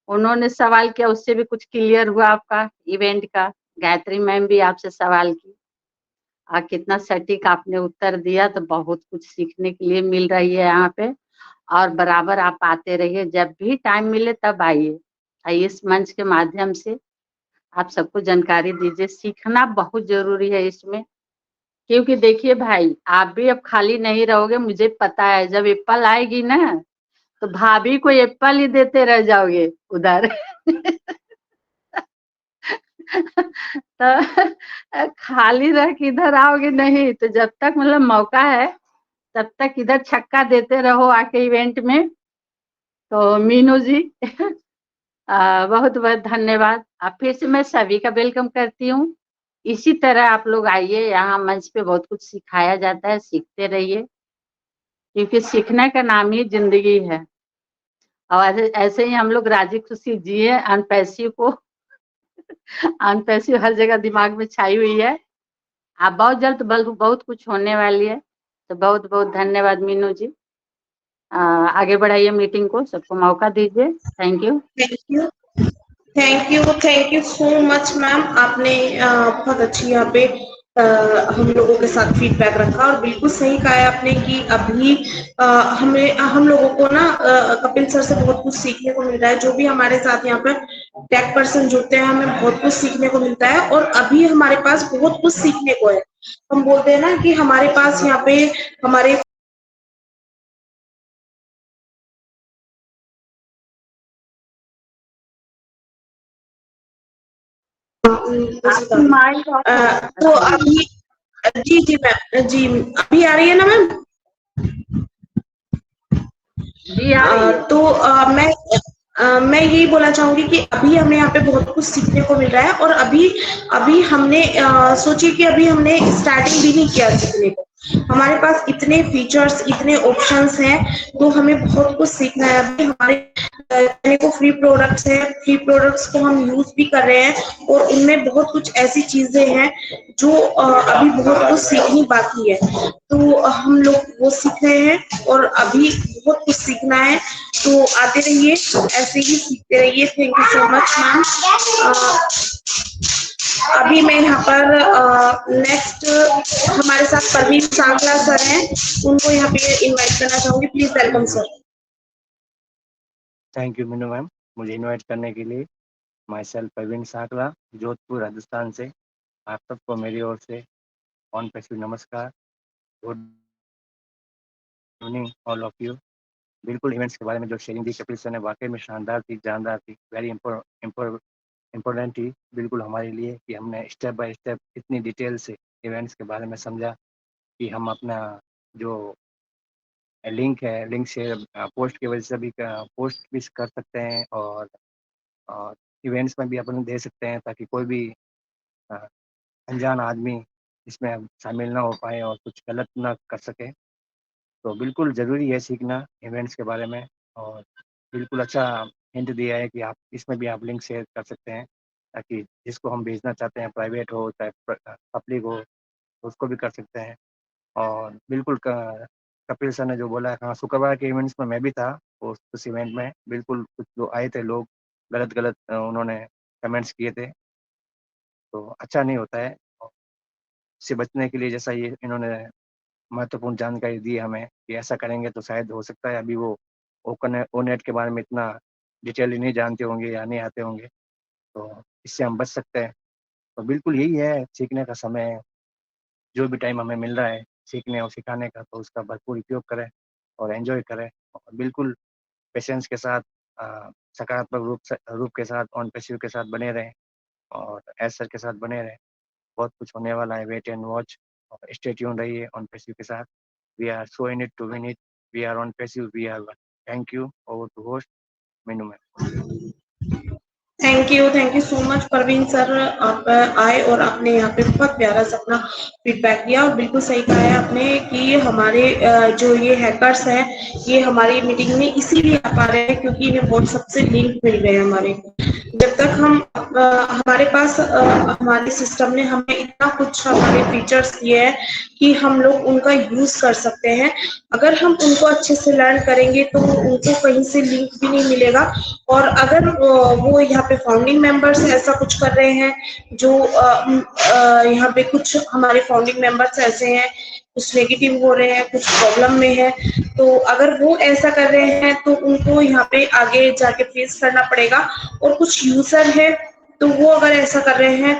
उन्होंने सवाल किया, उससे भी कुछ क्लियर हुआ आपका इवेंट का। गायत्री मैम भी आपसे सवाल की और कितना सटीक आपने उत्तर दिया, तो बहुत कुछ सीखने के लिए मिल रही है यहाँ पे। और बराबर आप आते रहिए, जब भी टाइम मिले तब आइए। इस मंच के माध्यम से आप सबको जानकारी दीजिए, सीखना बहुत जरूरी है इसमें। क्योंकि देखिए भाई, आप भी अब खाली नहीं रहोगे, मुझे पता है। जब एप्पल आएगी ना, तो भाभी को एप्पल ही देते रह जाओगे उधर। तो खाली रह के इधर आओगे नहीं, तो जब तक मतलब मौका है तब तक इधर छक्का देते रहो आके इवेंट में। तो मीनू जी बहुत बहुत धन्यवाद। अब फिर से मैं सभी का वेलकम करती हूँ। इसी तरह आप लोग आइए, यहाँ मंच पे बहुत कुछ सिखाया जाता है, सीखते रहिए, क्योंकि सीखने का नाम ही जिंदगी है। और ऐसे ही हम लोग राजी खुशी जिए, अनपैसिव को अनपैसिव हर जगह दिमाग में छाई हुई है। आप बहुत जल्द बहुत कुछ होने वाली है। तो बहुत बहुत धन्यवाद मीनू जी। आगे बढ़ाइए मीटिंग को, सबको मौका दीजिए। Thank you. Thank you so much ma'am. आपने बहुत अच्छी यहाँ पे हम लोगों के साथ फीडबैक रखा और बिल्कुल सही कहा है आपने कि अभी हम लोगों को ना कपिल सर से बहुत कुछ सीखने को मिल रहा है। जो भी हमारे साथ यहाँ पर टेक पर्सन जुड़ते हैं, हमें बहुत कुछ सीखने को मिलता है और अभी हमारे पास बहुत कुछ सीखने को है। हम बोलते हैं ना कि हमारे पास यहाँ पे हमारे तो अभी जी मैम, जी अभी आ रही है ना मैम? जी आ रही है। तो मैं यही बोलना चाहूंगी कि अभी हमें यहाँ पे बहुत कुछ सीखने को मिल रहा है और अभी हमने सोचिए कि अभी हमने स्टार्टिंग भी नहीं किया सीखने को। हमारे पास इतने फीचर्स, इतने ऑप्शंस हैं, तो हमें बहुत कुछ सीखना है। अभी हमारे को फ्री प्रोडक्ट्स हैं, फ्री प्रोडक्ट्स को हम यूज भी कर रहे हैं और उनमें बहुत कुछ ऐसी चीजें हैं जो अभी बहुत कुछ सीखनी बाकी है। तो हम लोग वो सीख रहे हैं और अभी बहुत कुछ सीखना है। तो आते रहिए, ऐसे ही सीखते रहिए। Thank you so much ma'am. अभी मैं यहाँ पर नेक्स्ट हमारे साथ परवीन सांगला सर हैं, उनको यहाँ पे इनवाइट करना चाहूंगी। Please welcome sir. Thank you Meenu ma'am, मुझे इनवाइट करने के लिए। माई सेल्फ परवीन सांगला, जोधपुर राजस्थान से। आप सबको मेरी ओर से ऑन पैसिव नमस्कार। Good evening all of you. बिल्कुल इवेंट्स के बारे में जो शेयरिंग दी कपिल सर ने वाकई में शानदार थी, जानदार थी, वेरी इम्पोर्टेंट थी बिल्कुल हमारे लिए, कि हमने स्टेप बाय स्टेप इतनी डिटेल से इवेंट्स के बारे में समझा कि हम अपना जो लिंक है, लिंक शेयर पोस्ट की वजह से भी पोस्ट भी कर सकते हैं और इवेंट्स में भी अपन दे सकते हैं, ताकि कोई भी अनजान आदमी इसमें शामिल ना हो पाए और कुछ गलत ना कर सके। तो बिल्कुल ज़रूरी है सीखना इवेंट्स के बारे में। और बिल्कुल अच्छा हिंट दिया है कि आप इसमें भी आप लिंक शेयर कर सकते हैं, ताकि जिसको हम भेजना चाहते हैं, प्राइवेट हो चाहे पब्लिक हो, तो उसको भी कर सकते हैं। और बिल्कुल कपिल सर ने जो बोला है, हाँ शुक्रवार के इवेंट्स में मैं भी था, उस इवेंट में बिल्कुल कुछ जो आए थे लोग गलत उन्होंने कमेंट्स किए थे, तो अच्छा नहीं होता है। इससे बचने के लिए जैसा ये इन्होंने महत्वपूर्ण जानकारी दी हमें कि ऐसा करेंगे तो शायद हो सकता है अभी वो ओनेट के बारे में इतना डिटेल नहीं जानते होंगे या नहीं आते होंगे, तो इससे हम बच सकते हैं। तो बिल्कुल यही है, सीखने का समय है। जो भी टाइम हमें मिल रहा है सीखने और सिखाने का, तो उसका भरपूर उपयोग करें और एंजॉय करें। और बिल्कुल पेशेंस के साथ, सकारात्मक रूप के साथ, ऑन पैसिव के साथ बने रहें और एस सर के साथ बने रहें। बहुत कुछ होने वाला है, वेट एंड वॉच। और स्टे ट्यून रहिए ऑन पैसिव के साथ। We are so in it to win it, we are on passive, we are one. Thank you. Over to host Meenu ma'am. Thank you so much Parveen sir. आप आए और आपने यहाँ पे बहुत प्यारा सा अपना फीडबैक दिया और बिल्कुल सही कहा है आपने कि हमारे जो ये हैकर्स हैं, ये हमारी मीटिंग में इसीलिए आ पा रहे हैं क्योंकि इन्हें व्हाट्सएप से लिंक मिल गए हैं हमारे। जब तक हम हमारे पास हमारे सिस्टम ने हमें इतना कुछ हमारे फीचर्स दिए हैं कि हम लोग उनका यूज कर सकते हैं। अगर हम उनको अच्छे से लर्न करेंगे तो उनको कहीं से लिंक भी नहीं मिलेगा। और अगर वो यहाँ पे फाउंडिंग मेंबर्स ऐसा कुछ कर रहे हैं, जो यहाँ पे कुछ हमारे फाउंडिंग मेंबर्स ऐसे हैं, कुछ नेगेटिव हो रहे हैं, कुछ प्रॉब्लम में है, तो अगर वो ऐसा कर रहे हैं तो उनको यहाँ पे आगे जाके फेस करना पड़ेगा। और कुछ यूजर है तो वो अगर ऐसा कर रहे हैं,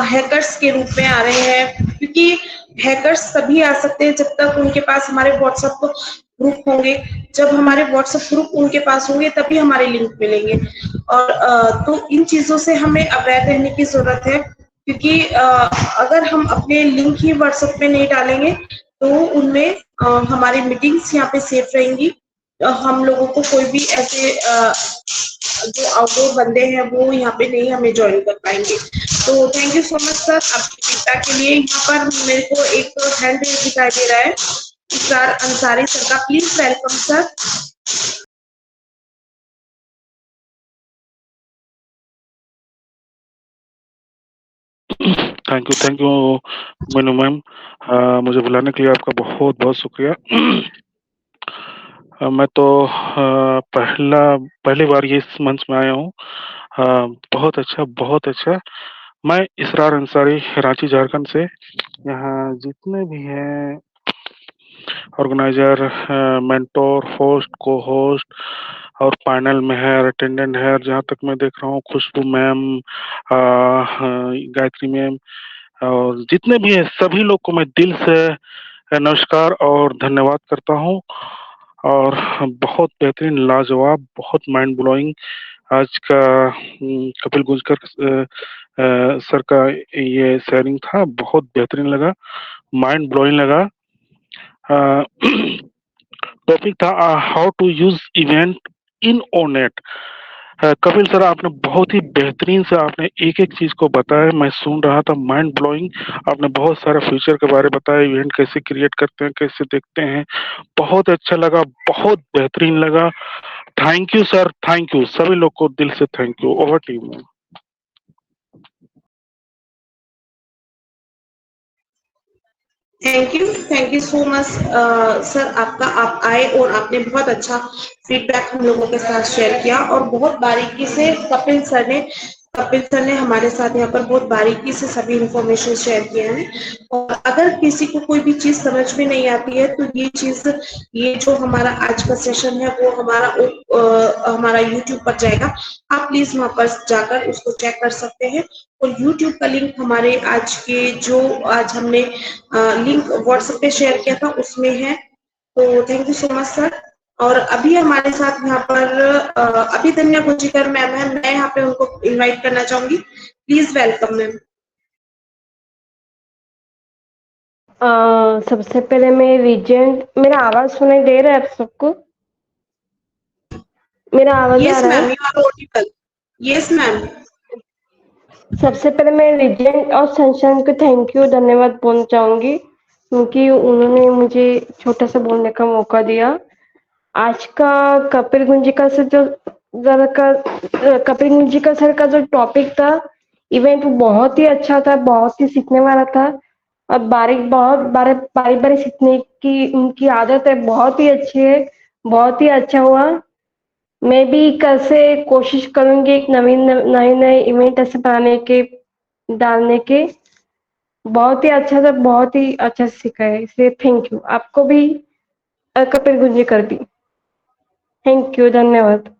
हैकर्स के रूप में आ रहे हैं, क्योंकि हैकर्स तभी आ सकते हैं जब तक उनके पास हमारे व्हाट्सएप ग्रुप होंगे, जब हमारे व्हाट्सएप ग्रुप उनके पास होंगे तभी हमारे लिंक मिलेंगे। और तो इन चीजों से हमें अवेयर रहने की जरूरत है, क्योंकि अगर हम अपने लिंक ही व्हाट्सएप पे नहीं डालेंगे तो उनमें हमारी मीटिंग्स यहाँ पे सेफ रहेंगी। हम लोगों को कोई भी ऐसे जो आउटडोर बंदे हैं वो यहाँ पे नहीं हमें ज्वाइन कर पाएंगे। तो thank you so much sir आपके फीडबैक के लिए। यहाँ पर मेरे को एक हैंड रेज दिखाई दे रहा है इकरार अंसारी सर का, please welcome sir. Thank you Meenu ma'am, मुझे बुलाने के लिए आपका बहुत बहुत शुक्रिया। मैं तो पहली बार ये इस मंच में आया हूँ। बहुत अच्छा। मैं इसरार अंसारी, रांची झारखंड से। यहाँ जितने भी हैं ऑर्गेनाइजर, मेंटोर, होस्ट, को होस्ट और पैनल में है, अटेंडेंट है, जहाँ तक मैं देख रहा हूँ खुशबू मैम, गायत्री मैम और जितने भी हैं सभी लोग को मैं दिल से नमस्कार और धन्यवाद करता हूँ। और बहुत बेहतरीन, लाजवाब, बहुत माइंड ब्लोइंग आज का कपिल गुंजकर सर का ये शेयरिंग था, बहुत बेहतरीन लगा, माइंड ब्लोइंग लगा। टॉपिक था how to use event in Onet. Kapil sir आपने बहुत ही बेहतरीन से आपने एक एक चीज को बताया, मैं सुन रहा था, माइंड ब्लोइंग। आपने बहुत सारा फ्यूचर के बारे में बताया, इवेंट कैसे क्रिएट करते हैं, कैसे देखते हैं, बहुत अच्छा लगा, बहुत बेहतरीन लगा। Thank you sir, thank you, सभी लोग को दिल से thank you. Over to you. Thank you so much sir आपका। आप आए और आपने बहुत अच्छा फीडबैक हम लोगों के साथ शेयर किया और बहुत बारीकी से कपिल सर ने हमारे साथ यहाँ पर बहुत बारीकी से सभी इंफॉर्मेशन शेयर किए हैं। और अगर किसी को कोई भी चीज समझ में नहीं आती है तो ये जो हमारा आज का सेशन है वो हमारा यूट्यूब पर जाएगा, आप प्लीज वहां पर जाकर उसको चेक कर सकते हैं। और यूट्यूब का लिंक हमारे आज हमने लिंक व्हाट्सएप पे शेयर किया था उसमें है। तो thank you so much sir. और अभी हमारे साथ यहाँ पर अभिधन्या गुंजीकर मैम है, मैं यहाँ पे उनको इनवाइट करना चाहूंगी, प्लीज वेलकम मैम। सबसे पहले मैं रीजेंट, मेरा आवाज सुनाई दे रहा है आप सबको? मेरा आवाज आ रहा है? Yes ma'am, you are audible. Yes ma'am. सबसे पहले मैं रीजेंट और सनशाइन को थैंक यू, धन्यवाद बोलना चाहूंगी क्योंकि उन्होंने मुझे छोटा सा बोलने का मौका दिया। आज का कपिल गुंजिका सर का जो टॉपिक था इवेंट, वो बहुत ही अच्छा था, बहुत ही सीखने वाला था और बारी सीखने की उनकी आदत है, बहुत ही अच्छी है, बहुत ही अच्छा हुआ। मैं भी कल से कोशिश करूंगी एक नए इवेंट ऐसे डालने के। बहुत ही अच्छा था, बहुत ही अच्छा सीखा है, इसलिए थैंक यू आपको भी कपिल गुंजीकर दी। थैंक यू, धन्यवाद।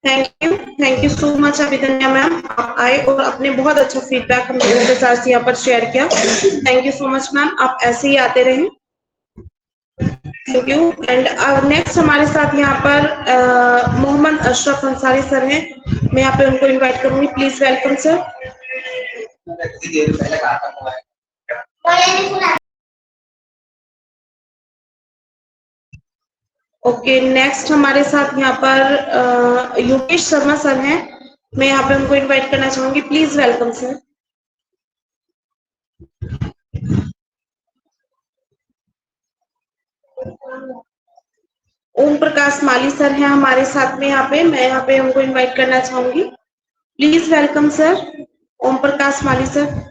Thank you so much Abhidhanya ma'am, आप आए और अपने बहुत अच्छा फीडबैक हम लोगों के साथ यहाँ पर शेयर किया। Thank you so much ma'am, आप ऐसे ही आते रहें। Thank you. एंड नेक्स्ट हमारे साथ यहाँ पर मोहम्मद अशरफ अंसारी सर हैं, मैं यहाँ पे उनको इनवाइट करूंगी, please welcome sir. Okay, next हमारे साथ यहाँ पर योगेश शर्मा सर हैं, मैं यहाँ पे उनको इनवाइट करना चाहूंगी, please welcome sir. Om Prakash Mali sir हैं हमारे साथ में यहाँ पे, मैं यहाँ पे उनको इनवाइट करना चाहूंगी, please welcome sir, Om Prakash Mali sir.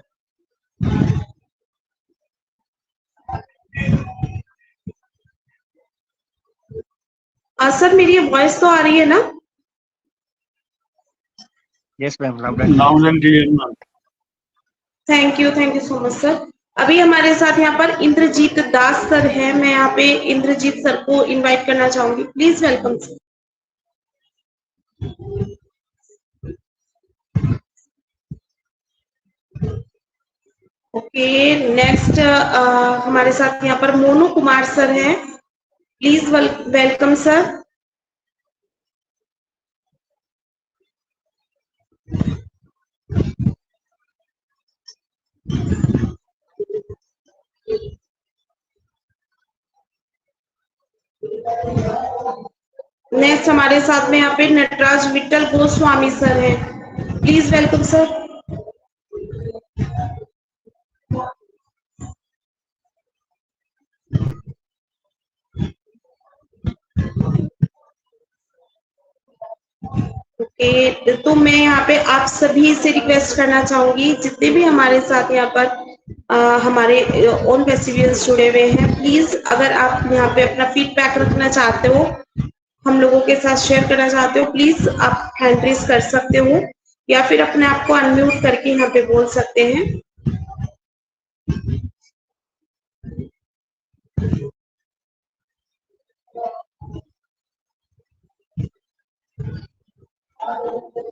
Sir मेरी वॉइस तो आ रही है ना? Yes ma'am, loud and clear ma'am. Thank you so much sir. अभी हमारे साथ यहाँ पर इंद्रजीत दास सर हैं। मैं यहाँ पे इंद्रजीत सर को इनवाइट करना चाहूंगी। Please welcome sir. Okay, next हमारे साथ यहाँ पर मोनू कुमार सर हैं। Please welcome sir. नेक्स्ट हमारे साथ में यहाँ पे नटराज विट्ठल गोस्वामी सर हैं। Please welcome sir. ओके, तो मैं यहाँ पे आप सभी से रिक्वेस्ट करना चाहूंगी, जितने भी हमारे साथ यहाँ पर हमारे ओन फेस्टिवल्स जुड़े हुए हैं, प्लीज अगर आप यहाँ पे अपना फीडबैक रखना चाहते हो, हम लोगों के साथ शेयर करना चाहते हो, प्लीज आप हैंड रेज कर सकते हो या फिर अपने आप को अनम्यूट करके यहाँ पे बोल सकते हैं।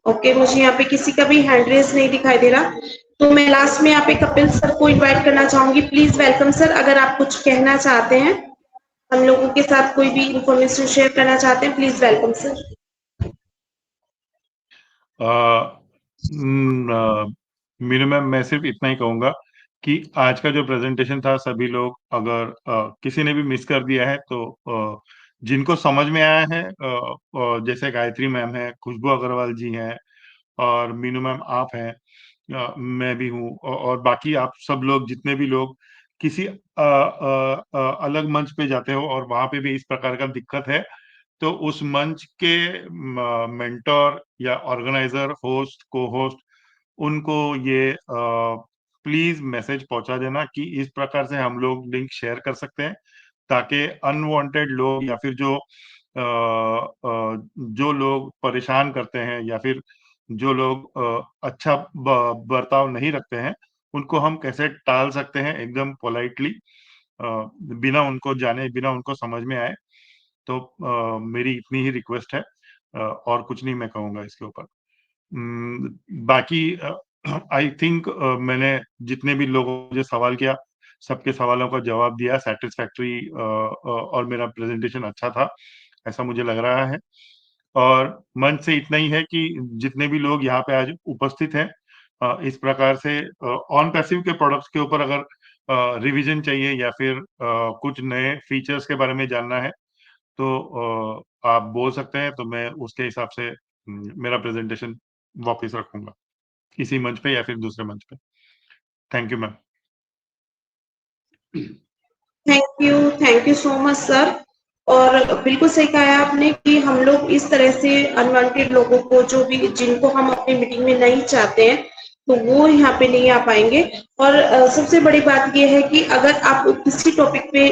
ओके, मुझे यहाँ पे किसी का भी हैंड रेज नहीं दिखाई दे रहा, तो मैं लास्ट में यहाँ पे कपिल सर को इनवाइट करना चाहूंगी। प्लीज वेलकम सर, अगर आप कुछ कहना चाहते हैं, हम लोगों के साथ कोई भी इंफॉर्मेशन शेयर करना चाहते हैं, please welcome sir. Meenu ma'am, मैं सिर्फ इतना ही कहूंगा कि आज का जो प्रेजेंटेशन था, सभी लोग अगर किसी ने भी मिस कर दिया है तो जिनको समझ में आया है, जैसे गायत्री मैम है, खुशबू अग्रवाल जी हैं और मीनू मैम आप हैं, मैं भी हूँ और बाकी आप सब लोग, जितने भी लोग किसी अलग मंच पे जाते हो और वहां पे भी इस प्रकार का दिक्कत है, तो उस मंच के मेंटोर या ऑर्गेनाइजर, होस्ट, को होस्ट, उनको ये प्लीज मैसेज पहुंचा देना कि इस प्रकार से हम लोग लिंक शेयर कर सकते हैं, ताकि अनवांटेड लोग या फिर जो लोग परेशान करते हैं या फिर जो लोग अच्छा बर्ताव नहीं रखते हैं, उनको हम कैसे टाल सकते हैं एकदम पोलाइटली, बिना उनको जाने, बिना उनको समझ में आए। तो मेरी इतनी ही रिक्वेस्ट है, और कुछ नहीं मैं कहूंगा इसके ऊपर। बाकी आई थिंक मैंने जितने भी लोगों ने मुझे सवाल किया, सबके सवालों का जवाब दिया सेटिस्फैक्टरी, और मेरा प्रेजेंटेशन अच्छा था, ऐसा मुझे लग रहा है। और मंच से इतना ही है कि जितने भी लोग यहाँ पे आज उपस्थित हैं, इस प्रकार से ऑन पैसिव के प्रोडक्ट्स के ऊपर अगर रिवीजन चाहिए या फिर कुछ नए फीचर्स के बारे में जानना है, तो आप बोल सकते हैं, तो मैं उसके हिसाब से मेरा प्रेजेंटेशन वापस रखूंगा इसी मंच पे या फिर दूसरे मंच पे। Thank you ma'am. Thank you so much sir. और बिल्कुल सही कहा है आपने कि हम लोग इस तरह से अनवांटेड लोगों को, जो भी जिनको हम अपनी मीटिंग में नहीं चाहते हैं, तो वो यहाँ पे नहीं आ पाएंगे। और सबसे बड़ी बात ये है कि अगर आप किसी टॉपिक पे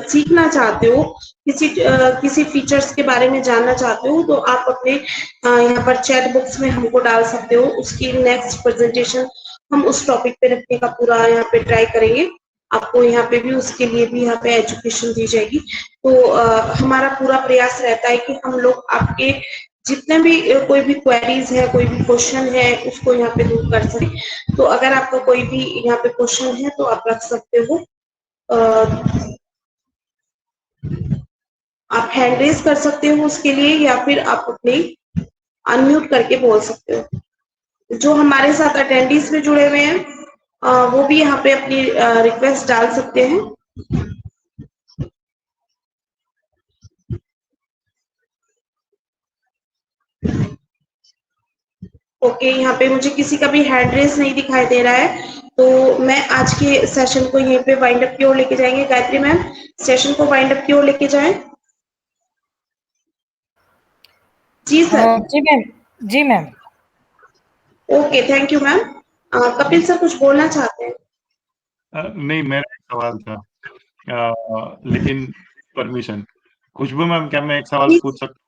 सीखना चाहते हो, किसी फीचर्स के बारे में जानना चाहते हो, तो आप अपने यहाँ पर चैट बॉक्स में हमको डाल सकते हो। उसकी नेक्स्ट प्रेजेंटेशन हम उस टॉपिक पे रखने का पूरा यहाँ पे ट्राई करेंगे। आपको यहाँ पे भी उसके लिए भी यहाँ पे एजुकेशन दी जाएगी। तो हमारा पूरा प्रयास रहता है कि हम लोग आपके जितने भी कोई भी क्वेरीज है, कोई भी क्वेश्चन है, उसको यहाँ पे दूर कर सके। तो अगर आपका कोई भी यहाँ पे क्वेश्चन है तो आप रख सकते हो। आप हैंड रेज कर सकते हो उसके लिए, या फिर आप अपने अनम्यूट करके बोल सकते हो। जो हमारे साथ अटेंडीज में जुड़े हुए हैं, वो भी यहाँ पे अपनी रिक्वेस्ट डाल सकते हैं। ओके, यहाँ पे मुझे किसी का भी हैंड रेस नहीं दिखाई दे रहा है, तो मैं आज के सेशन को यहीं पे वाइंड अप की ओर लेके जाएंगे। गायत्री मैम, सेशन को वाइंड अप की ओर लेके जाएं। जी सर। जी मैम। जी ma'am. Okay, thank you ma'am. Kapil sir कुछ बोलना चाहते हैं? नहीं, मेरा एक सवाल था, लेकिन परमिशन। खुशबू मैम, क्या मैं एक सवाल पूछ सकता हूँ?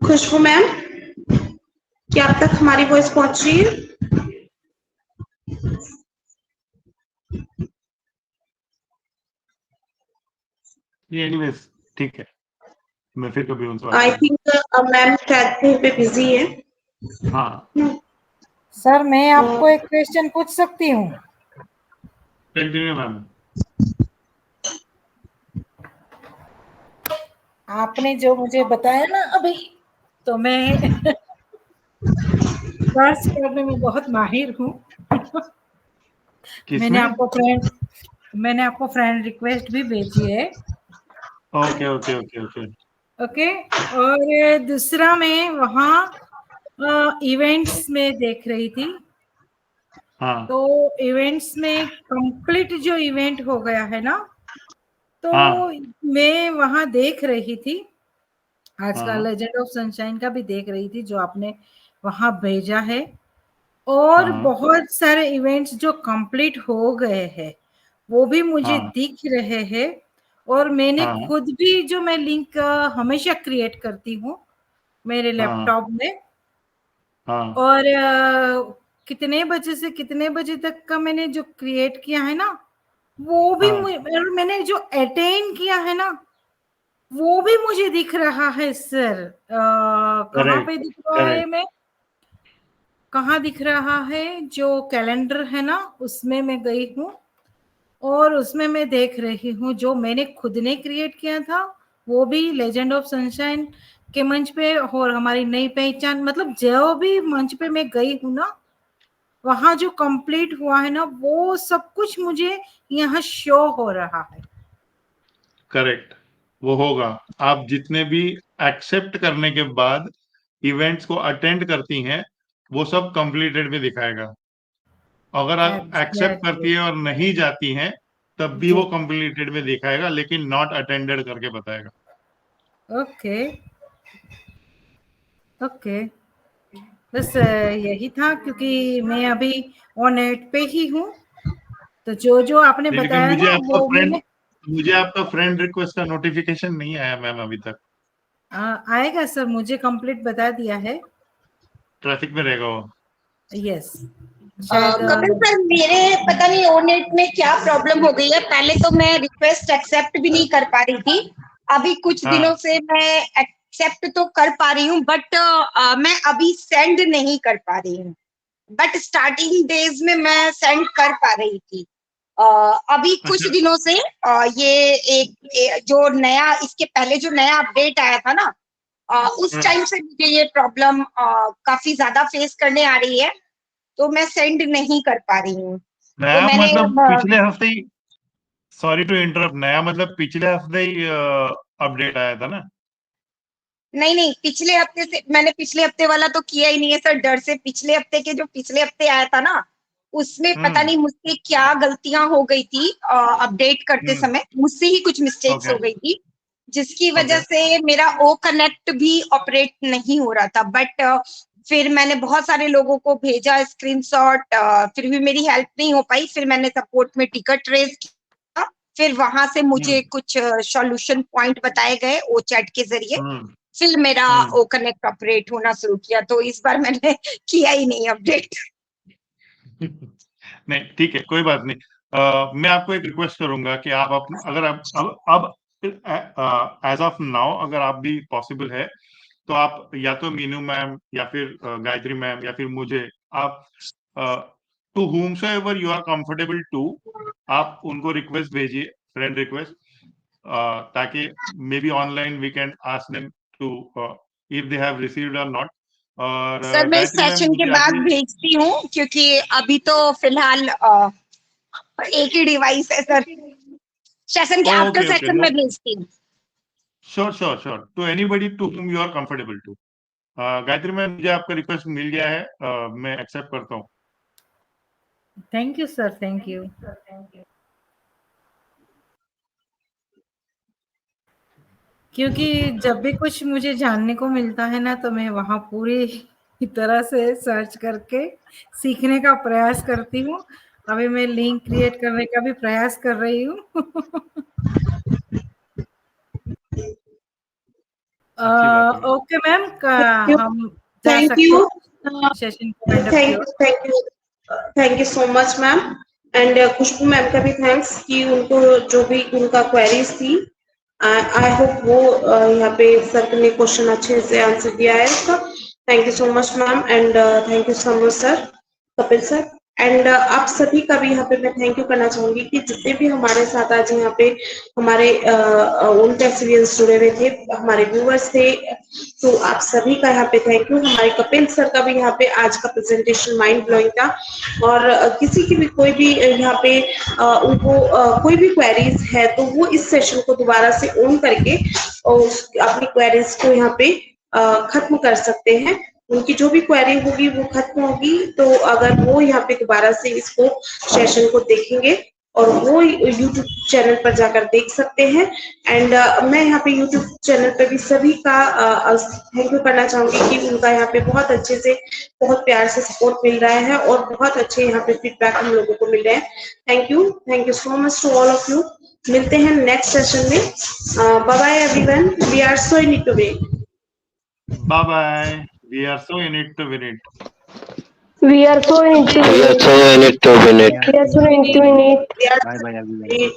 खुशबू मैम, क्या आप तक हमारी वॉइस पहुंच रही है? एनीवेज ठीक है, मैं फिर कभी उनसे बात आई करूंगा। थिंक मैम शायद कहीं पे बिजी है। हाँ, सर मैं आपको एक क्वेश्चन पूछ सकती हूँ? Continue ma'am. आपने जो मुझे बताया ना अभी, तो मैं सर्च करने में बहुत माहिर हूँ। किसमें? मैंने आपको फ्रेंड रिक्वेस्ट भी भेजी है। Okay okay okay okay. Okay, और दूसरा मैं वहाँ इवेंट्स में देख रही थी, हाँ तो इवेंट्स में कंप्लीट जो इवेंट हो गया है ना, तो हाँ मैं वहाँ देख रही थी, आज का हाँ लेजेंड ऑफ सनशाइन का भी देख रही थी जो आपने वहाँ भेजा है, और हाँ बहुत सारे इवेंट्स जो कंप्लीट हो गए हैं वो भी मुझे हाँ दिख रहे हैं, और मैंने हाँ खुद भी जो मैं लिंक हमेशा क्रिएट करती हूँ मेरे हाँ लैपटॉप में, हाँ और कितने बजे से कितने बजे तक का मैंने जो क्रिएट किया है ना, वो भी हाँ और मैंने जो अटेन किया है ना, वो भी मुझे दिख रहा है सर। कहाँ करेक्ट पे दिख रहा है? करेक्ट। मैं कहाँ दिख रहा है? जो कैलेंडर है ना, उसमें मैं गई हूँ, और उसमें मैं देख रही हूँ जो मैंने खुद ने क्रिएट किया था, वो भी लेजेंड ऑफ सनशाइन के मंच पे, और हमारी नई पहचान, मतलब जो भी मंच पे मैं गई हूँ ना, वहां जो कंप्लीट हुआ है ना, वो सब कुछ मुझे यहाँ शो हो रहा है। करेक्ट, वो होगा। आप जितने भी एक्सेप्ट करने के बाद इवेंट्स को अटेंड करती हैं, वो सब कंप्लीटेड में दिखाएगा। अगर आप एक्सेप्ट एग्जैक्टली। करती है और नहीं जाती हैं, तब भी जी। वो कंप्लीटेड में दिखाएगा, लेकिन नॉट अटेंडेड करके बताएगा। ओके ओके, बस यही था, क्योंकि मैं अभी ऑन नेट पे ही हूँ, तो जो जो आपने नहीं, लेकिन बताया ना वो मैंने मुझे आपका फ्रेंड रिक्वेस्ट का नोटिफिकेशन नहीं आया मैम अभी तक। आएगा सर, मुझे कंप्लीट बता दिया है। ट्रैफिक में रहेगा वो। यस, शायद कपिल सर, मेरे पता नहीं ओनेट में क्या प्रॉब्लम हो गई है। पहले तो मैं रिक्वेस्ट एक्सेप्ट भी नहीं कर पा रही थी, अभी कुछ हाँ दिनों से मैं एक्सेप्ट तो कर पा रही हूँ, बट मैं अभी सेंड नहीं कर पा रही हूँ। बट स्टार्टिंग डेज में मैं सेंड कर पा रही थी। अभी कुछ अच्छा। दिनों से जो नया, इसके पहले जो नया अपडेट आया था ना, उस हाँ। टाइम से मुझे ये प्रॉब्लम काफी ज्यादा फेस करने आ रही है, तो मैं सेंड नहीं कर पा रही हूँ। तो नया मैंने मतलब पिछले हफ्ते ही, सॉरी टू इंटरप्ट, नया मतलब पिछले हफ्ते ही अपडेट आया था ना? नहीं नहीं, पिछले हफ्ते से मैंने पिछले हफ्ते वाला तो किया ही नहीं है सर, डर से। पिछले हफ्ते के जो पिछले हफ्ते आया था ना, उसमें पता नहीं मुझसे क्या गलतियां हो गई थी, अपडेट करते समय मुझसे ही कुछ मिस्टेक्स ओके हो गई थी, जिसकी वजह ओके से मेरा ओ कनेक्ट भी ऑपरेट नहीं हो रहा था। बट फिर मैंने बहुत सारे लोगों को भेजा स्क्रीनशॉट, फिर भी मेरी हेल्प नहीं हो पाई। फिर मैंने सपोर्ट में टिकट रेज किया, फिर वहां से मुझे कुछ सॉल्यूशन पॉइंट बताए गए ओ चैट के जरिए, फिर मेरा ओ कनेक्ट ऑपरेट होना शुरू किया। तो इस बार मैंने किया ही नहीं अपडेट। नहीं ठीक है, कोई बात नहीं। मैं आपको एक रिक्वेस्ट करूंगा कि आप अगर आप अब एज ऑफ नाउ अगर आप भी पॉसिबल है, तो आप या तो मीनू मैम या फिर गायत्री मैम या फिर मुझे, आप to whom so ever you are comfortable to, आप उनको रिक्वेस्ट भेजिए, फ्रेंड रिक्वेस्ट, ताकि maybe online we can ask them to if they have received और नॉट। और सर मैं इस गायत्री मैम सेशन के मुझे बाद आपने, भेजती हूँ, क्योंकि अभी तो फिलहाल एक ही डिवाइस है सर। सेशन के after okay okay, session no, में भेजती हूँ। Sure sure sure, to anybody to whom you are comfortable to। Gayatri ma'am मुझे आपका रिक्वेस्ट मिल गया है, मैं एक्सेप्ट करता हूँ। Thank you sir, thank you. क्योंकि जब भी कुछ मुझे जानने को मिलता है ना, तो मैं वहाँ पूरी तरह से सर्च करके सीखने का प्रयास करती हूँ। अभी मैं लिंक क्रिएट करने का भी प्रयास कर रही हूँ। अच्छी बात है। Okay ma'am, Thank you. हम जा Thank सकते you. हैं सेशन को वाइंड अप की थैंक ओर। Thank you thank you so much ma'am. And Khushbu ma'am का भी थैंक्स कि उनको जो भी उनका क्वेरीज थी, आई होप वो यहाँ पे सर ने क्वेश्चन अच्छे से आंसर दिया है उसका। Thank you so much ma'am and thank you so much sir, Kapil sir. And आप सभी का भी यहाँ पे मैं थैंक यू करना चाहूंगी कि जितने भी हमारे साथ आज यहाँ पे हमारे उनके एक्सपीरियंस जुड़े हुए थे, हमारे व्यूअर्स थे, तो आप सभी का यहाँ पे थैंक यू। हमारे कपिल सर का भी यहाँ पे आज का प्रेजेंटेशन माइंड ब्लोइंग था। और किसी की भी कोई भी यहाँ पे उनको कोई भी क्वेरीज है तो वो इस सेशन को दोबारा से ऑन करके अपनी क्वेरीज को यहाँ पे खत्म कर सकते हैं। उनकी जो भी क्वेरी होगी वो खत्म होगी, तो अगर वो यहाँ पे दोबारा से इसको सेशन को देखेंगे और वो यूट्यूब चैनल पर जाकर देख सकते हैं। एंड मैं यहाँ पे यूट्यूब चैनल पे भी सभी का थैंक यू करना चाहूंगी कि उनका यहाँ पे बहुत अच्छे से, बहुत प्यार से सपोर्ट मिल रहा है और बहुत अच्छे यहाँ पे फीडबैक हम लोगों को मिल रहे हैं। Thank you so much to all of you. मिलते हैं नेक्स्ट सेशन में। Bye bye everyone, we are so in it to win. Bye bye, we are so in it to win it. We are so into We are it. so in it to win it. We are so into it. We are Bye bye everyone. so in it.